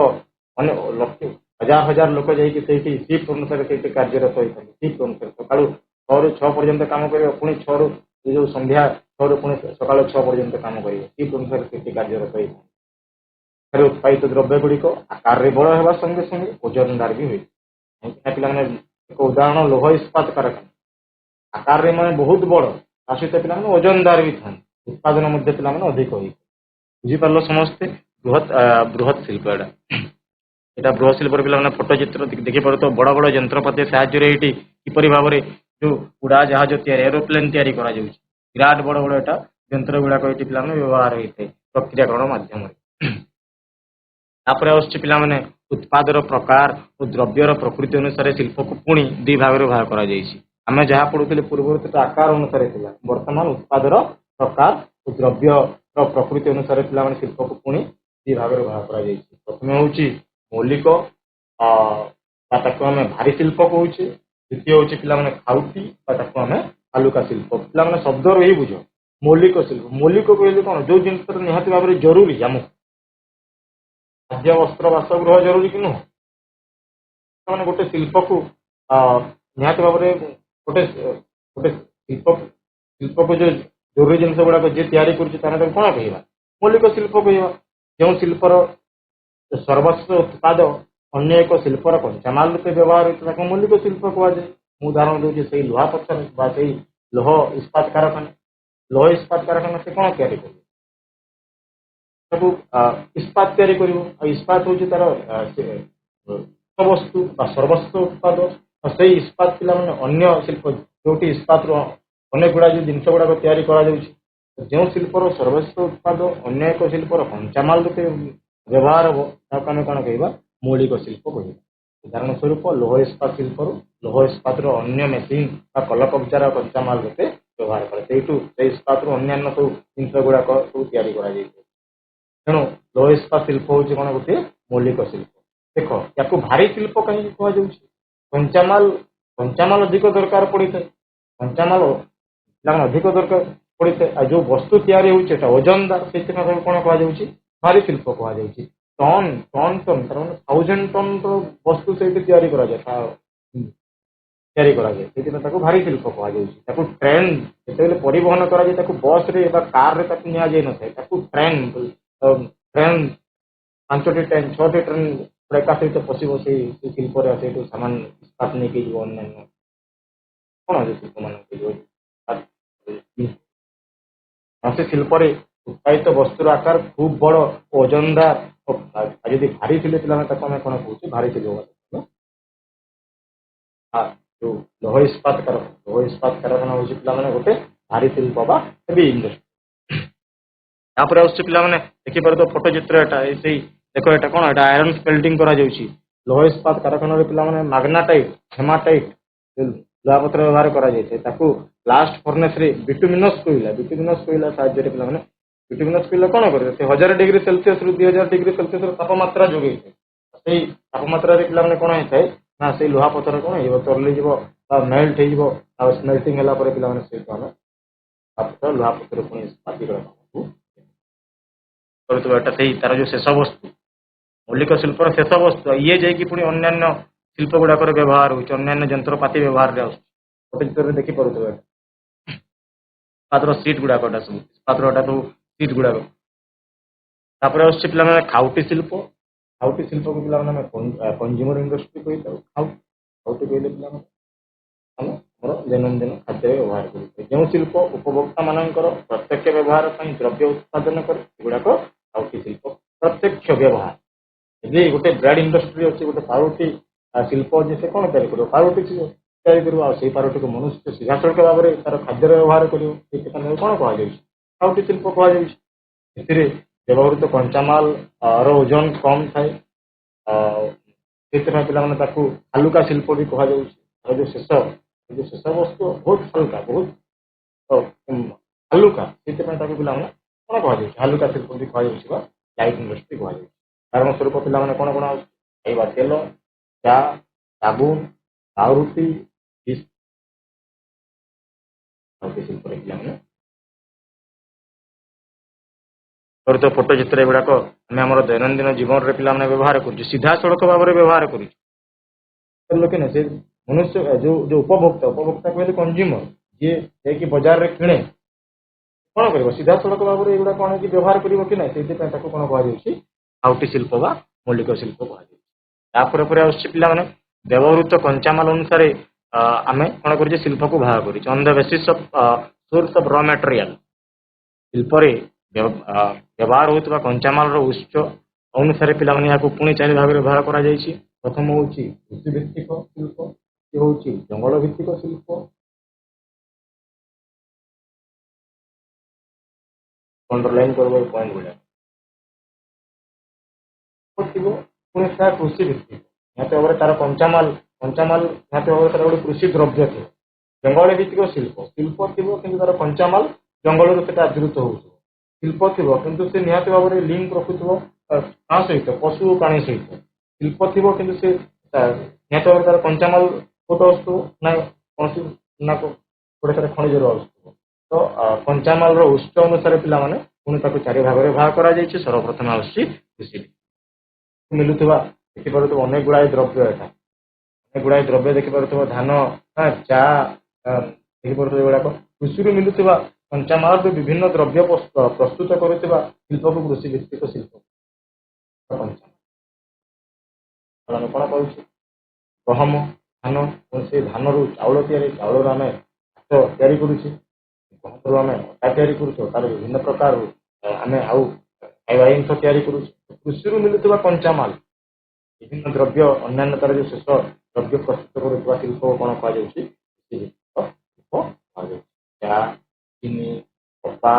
ମାନେ ଲକ୍ଷ ହଜାର ହଜାର ଲୋକ ଯାଇକି ସେଇଠି ସିଫ୍ଟ ଅନୁସାରେ ସେଇଠି କାର୍ଯ୍ୟରତ ହୋଇଥାନ୍ତି। ସିଫ୍ଟ ଅନୁସାରେ ସକାଳୁ 6ରୁ 6 ପର୍ଯ୍ୟନ୍ତ କାମ କରିବ, ପୁଣି 6ରୁ ଯୋଉ ସନ୍ଧ୍ୟା 6ରୁ ପୁଣି ସକାଳ 6 ପର୍ଯ୍ୟନ୍ତ କାମ କରିବ। ସିଫ୍ଟ ଅନୁସାରେ ସେଇଠି କାର୍ଯ୍ୟରତ ହୋଇଥାନ୍ତି। ଏଠାରେ ଉତ୍ପାଦିତ ଦ୍ରବ୍ୟ ଗୁଡ଼ିକ ଆକାରରେ ବଡ଼ ହେବା ସଙ୍ଗେ ସଙ୍ଗେ ଓଜନଦାର ବି ହୋଇଥାଏ। କାହିଁକିନା ପିଲାମାନେ ଏକ ଉଦାହରଣ ଲୌହ ଇସ୍ପାତ କାରଖାନା ଆକାରରେ ମାନେ ବହୁତ ବଡ଼, ତା ସହିତ ପିଲାମାନେ ଓଜନଦାର ବି ଥାନ୍ତି। ଉତ୍ପାଦନ ମଧ୍ୟ ପିଲାମାନେ ଅଧିକ ହୋଇଥାଏ। ବୁଝିପାରିଲ ସମସ୍ତେ? ବୃହତ ଶିଳ୍ପ ଏଇଟା ବୃହତ ଶିଳ୍ପରେ ପିଲାମାନେ ଫଟୋ ଚିତ୍ର ଦେଖିପାରୁଥିବ। ବଡ଼ ବଡ଼ ଯନ୍ତ୍ରପାତି ସାହାଯ୍ୟରେ ଏଇଠି କିପରି ଭାବରେ ଯୋଉ ଉଡ଼ାଜାହାଜ ତିଆରି ଏରୋପ୍ଲେନ୍ ତିଆରି କରାଯାଉଛି। ବିରାଟ ବଡ଼ ବଡ଼ ଏଇଟା ଯନ୍ତ୍ର ଗୁଡ଼ାକ ଏଇଠି ପିଲାମାନେ ବ୍ୟବହାର ହୋଇଥାଏ ପ୍ରକ୍ରିୟାକରଣ ମାଧ୍ୟମରେ। ତାପରେ ଆସୁଛି ପିଲାମାନେ ଉତ୍ପାଦର ପ୍ରକାର ଓ ଦ୍ରବ୍ୟର ପ୍ରକୃତି ଅନୁସାରେ ଶିଳ୍ପକୁ ପୁଣି ଦୁଇ ଭାଗରେ ଭାଗ କରାଯାଇଛି। ଆମେ ଯାହା ପଢ଼ୁଥିଲେ ପୂର୍ବରୁ ସେଟା ଆକାର ଅନୁସାରେ ଥିଲା, ବର୍ତ୍ତମାନ ଉତ୍ପାଦର ପ୍ରକାର ଓ ଦ୍ରବ୍ୟର ପ୍ରକୃତି ଅନୁସାରେ ପିଲାମାନେ ଶିଳ୍ପକୁ ପୁଣି ଦୁଇ ଭାଗରେ ଭାଗ କରାଯାଇଛି। ପ୍ରଥମେ ହେଉଛି ମୌଳିକ ବା ତାକୁ ଆମେ ଭାରି ଶିଳ୍ପ କହୁଛେ। ଦ୍ୱିତୀୟ ହେଉଛି ପିଲାମାନେ ଖାଉଟି ବା ତାକୁ ଆମେ ହାଲୁକା ଶିଳ୍ପ। ପିଲାମାନେ ଶବ୍ଦରୁ ହିଁ ବୁଝ ମୌଳିକ ଶିଳ୍ପ। ମୌଳିକ କହିଲେ କ'ଣ? ଯୋଉ ଜିନିଷଟା ନିହାତି ଭାବରେ ଜରୁରୀ ଆମକୁ, ଖାଦ୍ୟ ବସ୍ତ୍ର ବାସଗୃହ ଜରୁରୀ କି ନୁହଁ? ମାନେ ଗୋଟେ ଶିଳ୍ପକୁ ନିହାତି ଭାବରେ ଗୋଟେ ଗୋଟେ ଶିଳ୍ପକୁ ଯୋଉ ଜରୁରୀ ଜିନିଷ ଗୁଡ଼ାକ ଯିଏ ତିଆରି କରୁଛି ତାହେଲେ ତାକୁ କ'ଣ କହିବା? ମୌଳିକ ଶିଳ୍ପ କହିବା। ଯେଉଁ ଶିଳ୍ପର ସର୍ବସ୍ୱ ଉତ୍ପାଦ ଅନ୍ୟ ଏକ ଶିଳ୍ପର କଞ୍ଚାମାଲ ରୂପେ ବ୍ୟବହାର ହୋଇଥାଏ ତାକୁ ମୌଳିକ ଶିଳ୍ପ କୁହାଯାଏ। ମୁଁ ଉଦାହରଣ ଦେଉଛି ସେଇ ଲୁହା ପଥର ବା ସେଇ ଲୌହ ଇସ୍ପାତ କାରଖାନା। ଲୌହ ଇସ୍ପାତ କାରଖାନା ସେ କ'ଣ ତିଆରି କରିବ? ତାକୁ ଇସ୍ପାତ ତିଆରି କରିବ। ଆଉ ଇସ୍ପାତ ହେଉଛି ତାର ବସ୍ତୁ ବା ସର୍ବସ୍ୱ ଉତ୍ପାଦ। ସେଇ ଇସ୍ପାତ ପିଲାମାନେ ଅନ୍ୟ ଶିଳ୍ପ ଯୋଉଠି ଇସ୍ପାତର ଅନେକ ଗୁଡ଼ା ଯୋଉ ଜିନିଷ ଗୁଡ଼ାକ ତିଆରି କରାଯାଉଛି, ଯେଉଁ ଶିଳ୍ପର ସର୍ବସ୍ୱ ଉତ୍ପାଦ ଅନ୍ୟ ଏକ ଶିଳ୍ପର କଞ୍ଚାମାଲ ରୂପେ ବ୍ୟବହାର ହେବ ତାକୁ ଆମେ କ'ଣ କହିବା? ମୌଳିକ ଶିଳ୍ପ କହିବା। ଉଦାହରଣ ସ୍ୱରୂପ ଲୌହ ଇସ୍ପାତ ଶିଳ୍ପରୁ ଲୌହ ଇସ୍ପାତର ଅନ୍ୟ ମେସିନ୍ ବା କଲକବଜାର କଞ୍ଚାମାଲ ରୂପେ ବ୍ୟବହାର କରେ। ସେଇଠୁ ସେଇ ଇସ୍ପାତରୁ ଅନ୍ୟାନ୍ୟ ସବୁ ଜିନିଷ ଗୁଡ଼ାକ ସବୁ ତିଆରି କରାଯାଇଥାଏ। ତେଣୁ ଲୌହ ଇସ୍ପାତ ଶିଳ୍ପ ହେଉଛି କ'ଣ? ଗୋଟିଏ ମୌଳିକ ଶିଳ୍ପ। ଦେଖ ୟାକୁ ଭାରି ଶିଳ୍ପ କାହିଁକି କୁହାଯାଉଛି? କଞ୍ଚାମାଲ ଅଧିକ ଦରକାର ପଡ଼ିଥାଏ। କଞ୍ଚାମାଲ ପିଲାମାନେ ଅଧିକ ଦରକାର ପଡ଼ିଥାଏ। ଆଉ ଯୋଉ ବସ୍ତୁ ତିଆରି ହେଉଛି ଏଟା ଓଜନଦାର, ସେଥିପାଇଁ ତାକୁ କ'ଣ କୁହାଯାଉଛି? ଭାରି ଶିଳ୍ପ କୁହାଯାଉଛି। ଟନ୍ ଟନ୍ ଟନ୍ ତାର ମାନେ 1000 ଟନ୍ର ବସ୍ତୁ ସେଇଠି ତିଆରି କରାଯାଏ। ସେଥିପାଇଁ ତାକୁ ଭାରି ଶିଳ୍ପ କୁହାଯାଉଛି। ତାକୁ ଟ୍ରେନ୍ ଯେତେବେଳେ ପରିବହନ କରାଯାଏ ତାକୁ ବସ୍ରେ ବା କାରରେ ତାକୁ ନିଆଯାଇ ନଥାଏ। ତାକୁ ଟ୍ରେନ୍ 5ଟି ଟ୍ରେନ୍ 6ଟି ଟ୍ରେନ୍ ଏକା ସହିତ ପଶିବ ସେଇ ଶିଳ୍ପରେ। ସେଇଠୁ ସାମାନ ଇସ୍ପାତ ନେଇକି ଯିବ ଅନ୍ୟାନ୍ୟ କ'ଣ ଶିଳ୍ପମାନଙ୍କୁ ଯିବ। ସେ ଶିଳ୍ପରେ ଉତ୍ପାଦିତ ବସ୍ତୁର ଆକାର ଖୁବ୍ ବଡ଼ ଓ ଓଜନଦାର। ଯଦି ଭାରି ଥିଲେ ପିଲାମାନେ ତାକୁ ଆମେ କ'ଣ କହୁଛୁ? ଭାରି ଶିଳ୍ପ। ଯୋଉ ଲୌହ ଇସ୍ପାତ କାରଖାନା ହେଉଛି ପିଲାମାନେ ଗୋଟେ ଭାରି ଶିଳ୍ପ ବା ହେଭି ଇଣ୍ଡଷ୍ଟ୍ରି। ତାପରେ ଆସୁଛି ପିଲାମାନେ ଦେଖିପାରୁଥିବ ଫଟୋ ଚିତ୍ର ଏଟା ସେଇ ଦେଖ ଏଟା କ'ଣ? ଏଟା ଆଇରନ୍ ସ୍ମେଲ୍ଟିଂ କରାଯାଉଛି। ଲୌହ ଇସ୍ପାତ କାରଖାନାରେ ପିଲାମାନେ ମାଗ୍ନାଟାଇଟ୍ ହେମାଟାଇଟ୍ ଲୁହା ପଥର ବ୍ୟବହାର କରାଯାଇଥାଏ। ତାକୁ ବ୍ଲାଷ୍ଟ ଫର୍ନେସ୍ରେ ବିଟୁମିନସ୍ କୋଇଲା ସାହାଯ୍ୟରେ ପିଲାମାନେ ବିଟୁମିନସ୍ କୋଇଲା କ'ଣ କରେ? ସେ 1000 ଡିଗ୍ରୀ ସେଲସିୟସରୁ 2000 ଡିଗ୍ରୀ ସେଲସିୟସର ତାପମାତ୍ରା ଯୋଗାଇଥାଏ। ସେଇ ତାପମାତ୍ରାରେ ପିଲାମାନେ କ'ଣ ହେଇଥାଏ ନା ସେଇ ଲୁହା ପଥର କ'ଣ ହେଇଯିବ? ତରଳିଯିବ ବା ମେଲ୍ଟ ହେଇଯିବ। ଆଉ ସ୍ମେଲ୍ଟିଂ ହେଲା ପରେ ପିଲାମାନେ ସେଇଠୁ ଆମେ ଲୁହା ପଥର ପୁଣି ମାଟିର କରୁଥିବା ଏଟା ସେଇ ତାର ଯୋଉ ଶେଷ ବସ୍ତୁ ମୌଳିକ ଶିଳ୍ପର ଶେଷ ବସ୍ତୁ। ଇଏ ଯାଇକି ପୁଣି ଅନ୍ୟାନ୍ୟ ଶିଳ୍ପ ଗୁଡ଼ାକରେ ବ୍ୟବହାର ହେଉଛି, ଅନ୍ୟାନ୍ୟ ଯନ୍ତ୍ରପାତି ବ୍ୟବହାରରେ ଆସୁଛି। ଗୋଟେ ଚିତ୍ରରେ ଦେଖିପାରୁଥିବ ଏଟା ଇସ୍ପାତର ସିଟ୍ ଗୁଡ଼ାକ ଏଟା ସବୁ ସିଟ୍ ଗୁଡ଼ାକ। ତାପରେ ଆସୁଛି ପିଲାମାନେ ଖାଉଟି ଶିଳ୍ପ। ଖାଉଟି ଶିଳ୍ପକୁ ପିଲାମାନେ ଆମେ କଞ୍ଜ୍ୟୁମର ଇଣ୍ଡଷ୍ଟ୍ରି କହିଥାଉ। ଖାଉଟି କହିଲେ ପିଲାମାନେ ଆମେ ଆମର ଦୈନନ୍ଦିନ ଖାଦ୍ୟରେ ବ୍ୟବହାର କରୁଛେ। ଯେଉଁ ଶିଳ୍ପ ଉପଭୋକ୍ତାମାନଙ୍କର ପ୍ରତ୍ୟକ୍ଷ ବ୍ୟବହାର ପାଇଁ ଦ୍ରବ୍ୟ ଉତ୍ପାଦନ କରେ ସେଗୁଡ଼ାକ ଖାଉଟି ଶିଳ୍ପ। ପ୍ରତ୍ୟକ୍ଷ ବ୍ୟବହାର ଯଦି ଗୋଟେ ବ୍ରେଡ୍ ଇଣ୍ଡଷ୍ଟ୍ରି ଅଛି, ଗୋଟେ ପାଉରୁଟି ଶିଳ୍ପ ଯେ ସେ କ'ଣ ତିଆରି କରିବ ପାଉଁରୁଟି ତିଆରି କରିବ ଆଉ ସେଇ ପାଉଁରୁଟିକୁ ମନୁଷ୍ୟ ସିଧାସଳଖ ଭାବରେ ତାର ଖାଦ୍ୟରେ ବ୍ୟବହାର କରିବ ସେଇଥିପାଇଁ କ'ଣ କୁହାଯାଉଛି ପାଉଁରୁଟି ଶିଳ୍ପ କୁହାଯାଉଛି। ଏଥିରେ ବ୍ୟବହୃତ କଞ୍ଚାମାଲ ର ଓଜନ କମ୍ ଥାଏ ସେଥିପାଇଁ ପିଲାମାନେ ତାକୁ ହାଲୁକା ଶିଳ୍ପ ବି କୁହାଯାଉଛି। ଆଉ ଯୋଉ ଶେଷ ବସ୍ତୁ ବହୁତ ହାଲୁକା ବହୁତ ହାଲୁକା ସେଥିପାଇଁ ତାକୁ ପିଲାମାନେ କ'ଣ କୁହାଯାଉଛି ହାଲୁକା ଶିଳ୍ପ ବି କୁହାଯାଉଛି ବା ଲାଇଟ୍ ଇଣ୍ଡଷ୍ଟ୍ରି କୁହାଯାଉଛି। କାରଣ ସ୍ୱରୂପ ପିଲାମାନେ କ'ଣ କ'ଣ ଖାଇବା ତେଲ ଚା ସାବୁନ ପାଉଁରୁଟି ଶିଳ୍ପରେ ପିଲାମାନେ ତ ପଟ୍ଟଚିତ୍ର ଏଗୁଡ଼ାକ ଆମେ ଆମର ଦୈନନ୍ଦିନ ଜୀବନରେ ପିଲାମାନେ ବ୍ୟବହାର କରୁଛୁ ସିଧାସଳଖ ଭାବରେ ବ୍ୟବହାର କରୁଛୁ ଲୋକେ ନା ସେ ମନୁଷ୍ୟ ଯୋଉ ଉପଭୋକ୍ତା କହିଲେ କନଜ୍ୟୁମର ଯିଏ ଯାଇକି ବଜାରରେ କିଣେ କ'ଣ କରିବ ସିଧାସଳଖ ଭାବରେ ଏଗୁଡ଼ାକ ଆଣିକି ବ୍ୟବହାର କରିବ କି ନାହିଁ ସେଇଥିପାଇଁ ତାକୁ କ'ଣ କୁହାଯାଉଛି ଖାଉଟି ଶିଳ୍ପ ବା ମୌଳିକ ଶିଳ୍ପ କୁହାଯାଉଛି। ତାପରେ ପରେ ଆସୁଛି ପିଲାମାନେ ବ୍ୟବହୃତ କଞ୍ଚାମାଲ ଅନୁସାରେ ଆମେ କ'ଣ କରୁଛେ ଶିଳ୍ପକୁ ବାହାର କରୁଛେ on the basis of source of ର ମେଟେରିଆଲ ଶିଳ୍ପରେ ବ୍ୟବହାର ହେଉଥିବା କଞ୍ଚାମାଲର ଉତ୍ସ ଅନୁସାରେ ପିଲାମାନେ ଏହାକୁ ପୁଣି ଚାରି ଭାଗରେ ବ୍ୟବହାର କରାଯାଇଛି। ପ୍ରଥମ ହେଉଛି କୃଷିଭିତ୍ତିକ ଶିଳ୍ପ ସେ ହେଉଛି ଜଙ୍ଗଲ ଭିତ୍ତିକ ଶିଳ୍ପ ଅଣ୍ଡରଲାଇନ୍ କରିବ ପଏଣ୍ଟ ଗୁଡ଼ା ଥିବ ପୁଣି ତାହା କୃଷି ଭିତ୍ତିକ ନିହାତି ଭାବରେ ତାର କଞ୍ଚାମାଲ ନିହାତି ଭାବରେ ତାର ଗୋଟେ କୃଷି ଦ୍ରବ୍ୟ ଥିବ। ଜଙ୍ଗଲ ଭିତ୍ତିକ ଶିଳ୍ପ ଥିବ କିନ୍ତୁ ତାର କଞ୍ଚାମାଲ ଜଙ୍ଗଲରୁ ସେଟା ଆଦୃତ ହେଉଥିବ ଶିଳ୍ପ ଥିବ କିନ୍ତୁ ସେ ନିହାତି ଭାବରେ ଲିଙ୍କ ରଖୁଥିବ କାହା ସହିତ ପଶୁ ପ୍ରାଣୀ ସହିତ ଶିଳ୍ପ ଥିବ କିନ୍ତୁ ସେ ନିହାତି ଭାବରେ ତାର କଞ୍ଚାମାଲ କୋଉଠୁ ଆସୁଥିବ ନା କୌଣସି ନା ଗୋଟେ ତାର ଖଣିଜରୁ ଆସୁଥିବ ତ କଞ୍ଚାମାଲର ଉତ୍ସ ଅନୁସାରେ ପିଲାମାନେ ପୁଣି ତାକୁ ଚାରି ଭାଗରେ ଭାଗ କରାଯାଇଛି। ସର୍ବପ୍ରଥମେ ଆସୁଛି କୃଷି ମିଳୁଥିବା ଦେଖିପାରୁଥିବା ଅନେକ ଗୁଡ଼ାଏ ଦ୍ରବ୍ୟ ଏଟା ଅନେକ ଗୁଡ଼ାଏ ଦ୍ରବ୍ୟ ଦେଖିପାରୁଥିବା ଧାନ ଚା ଦେଖିପାରୁଥିବା ଏଗୁଡ଼ାକ କୃଷିରୁ ମିଳୁଥିବା କଞ୍ଚାମାଲରୁ ବିଭିନ୍ନ ଦ୍ରବ୍ୟ ପ୍ରସ୍ତୁତ କରୁଥିବା ଶିଳ୍ପକୁ କୃଷି ଭିତ୍ତିକ ଶିଳ୍ପ ଆମେ କ'ଣ କରୁଛୁ ଗହମ ଧାନ ସେଇ ଧାନରୁ ଚାଉଳ ଚାଉଳରୁ ଆମେ ଭାତ ତିଆରି କରୁଛେ ଗହମରୁ ଆମେ ଅଟା ତିଆରି କରୁଛୁ ତାର ବିଭିନ୍ନ ପ୍ରକାର ଆମେ ଆଉ ଖାଇବା ଜିନିଷ ତିଆରି କରୁଛୁ କୃଷିରୁ ମିଳୁଥିବା କଞ୍ଚାମାଲ ବିଭିନ୍ନ ଦ୍ରବ୍ୟ ଅନ୍ୟାନ୍ୟ ତାର ଯୋଉ ଶେଷ ଦ୍ରବ୍ୟ ପ୍ରସ୍ତୁତ କରୁଥିବା ଶିଳ୍ପକୁ କ'ଣ କୁହାଯାଉଛି ଚା ଚିନି କପା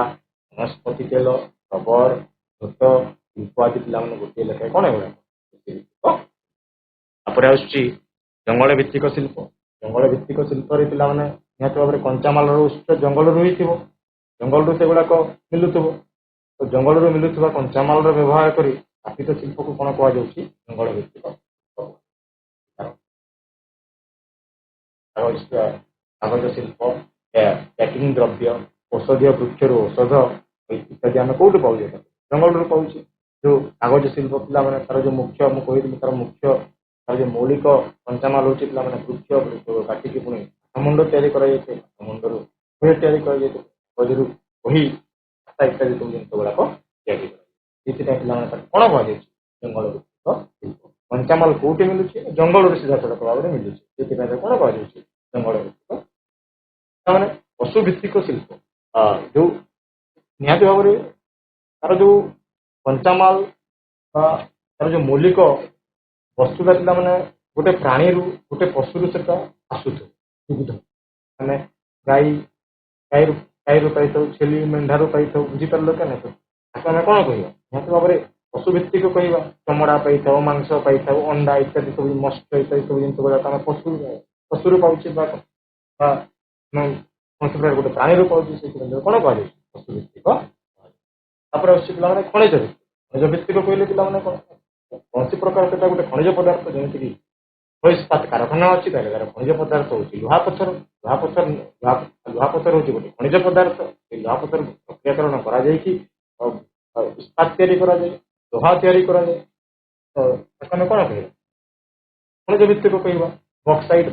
ବନସ୍ପତି ତେଲ ରବର ଝୋଟ ଶିଳ୍ପ ଆଦି ପିଲାମାନେ ଗୋଟିଏ ଲେଖାଏଁ କ'ଣ ଏଗୁଡ଼ାକ ତାପରେ ଆସୁଛି ଜଙ୍ଗଲ ଭିତ୍ତିକ ଶିଳ୍ପରେ ପିଲାମାନେ ନିହାତି ଭାବରେ କଞ୍ଚାମାଲର ଉତ୍ସ ଜଙ୍ଗଲରୁ ହିଁ ଥିବ ଜଙ୍ଗଲରୁ ସେଗୁଡ଼ାକ ମିଳୁଥିବ ତ ଜଙ୍ଗଲରୁ ମିଳୁଥିବା କଞ୍ଚାମାଲର ବ୍ୟବହାର କରି ସ୍ଥାପିତ ଶିଳ୍ପକୁ କ'ଣ କୁହାଯାଉଛି ଜଙ୍ଗଲ ଭିତ୍ତିକ କାଗଜ ଶିଳ୍ପ ପ୍ୟାକିଂ ଦ୍ରବ୍ୟ ଔଷଧୀୟ ବୃକ୍ଷରୁ ଔଷଧ ଇତ୍ୟାଦି ଆମେ କୋଉଠୁ ପାଉଛେ ଜଙ୍ଗଲରୁ ପାଉଛେ ଯୋଉ କାଗଜ ଶିଳ୍ପ ପିଲାମାନେ ତାର ଯୋଉ ମୁଖ୍ୟ ମୁଁ କହିଥିଲି ତାର ଯୋଉ ମୌଳିକ କଞ୍ଚାମାଲ ହେଉଛି ପିଲାମାନେ ବୃକ୍ଷ କାଟିକି ପୁଣି ମୁଣ୍ଡ ତିଆରି କରାଯାଇଥାଏ ମୁଣ୍ଡରୁ ବହି ତିଆରି କରାଯାଇଥାଏ କାଗଜରୁ ବହି ଖାତା ଇତ୍ୟାଦି ସବୁ ଜିନିଷ ଗୁଡ଼ାକ ତିଆରି କରାଯାଏ ସେଇଥିପାଇଁ ପିଲାମାନେ ତାକୁ କ'ଣ କୁହାଯାଇଛି ଜଙ୍ଗଲ ଭିତ୍ତିକ ଶିଳ୍ପ କଞ୍ଚାମାଲ କୋଉଠି ମିଳୁଛି ଜଙ୍ଗଲରୁ ସିଧାସଳଖ ଭାବରେ ମିଳୁଛି ସେଥିପାଇଁ ତାକୁ କ'ଣ କୁହାଯାଉଛି ଜଙ୍ଗଲ ଭିତ୍ତିକ ତାମାନେ ପଶୁ ଭିତ୍ତିକ ଶିଳ୍ପ ଯୋଉ ନିହାତି ଭାବରେ ତାର ଯୋଉ କଞ୍ଚାମାଲ ବା ତାର ଯୋଉ ମୌଳିକ ବସ୍ତୁଟା ପିଲାମାନେ ଗୋଟେ ପ୍ରାଣୀରୁ ଗୋଟେ ପଶୁରୁ ସେଟା ଆସୁଥିବ ଦୁଗ୍ଧ ଆମେ ଗାଈରୁ ପାଇଥାଉ ଛେଳି ମେଣ୍ଢାରୁ ପାଇଥାଉ ବୁଝିପାରିଲ କି ନାହିଁ ତାକୁ ଆମେ କ'ଣ କହିବା ନିହାତି ଭାବରେ ପଶୁ ଭିତ୍ତିକ କହିବା ଚମଡ଼ା ପାଇଥାଉ ମାଂସ ପାଇଥାଉ ଅଣ୍ଡା ଇତ୍ୟାଦି ସବୁ ମତ୍ସ୍ୟ ଇତ୍ୟାଦି ସବୁ ଜିନିଷ ଗୁଡ଼ାକ ଆମେ ପଶୁରୁ ପାଉଛେ ବା କୌଣସି ପ୍ରକାର ଗୋଟେ ପ୍ରାଣୀରୁ ପାଉଛେ ସେଥିପାଇଁ କ'ଣ କୁହାଯାଉଛି ପଶୁ ଭିତ୍ତିକ ତାପରେ ଆସୁଛି ପିଲାମାନେ ଖଣିଜ ଭିତ୍ତିକ କହିଲେ ପିଲାମାନେ କ'ଣ କୌଣସି ପ୍ରକାର ସେଟା ଗୋଟେ ଖଣିଜ ପଦାର୍ଥ ଯେମିତିକି ଇସ୍ପାତ କାରଖାନା ଅଛି ତାହେଲେ ତାର ଖଣିଜ ପଦାର୍ଥ ହେଉଛି ଲୁହାପଥର ହେଉଛି ଗୋଟେ ଖଣିଜ ପଦାର୍ଥ ସେଇ ଲୁହାପଥର ପ୍ରକ୍ରିୟାକରଣ କରାଯାଇକି ଇସ୍ପାତ ତିଆରି କରାଯାଏ ଲୁହା ତିଆରି କରାଯାଏ ତ ତାକୁ ଆମେ କ'ଣ କହିବା ଖଣିଜ ଭିତ୍ତିକ କହିବା ବକ୍ସାଇଟ୍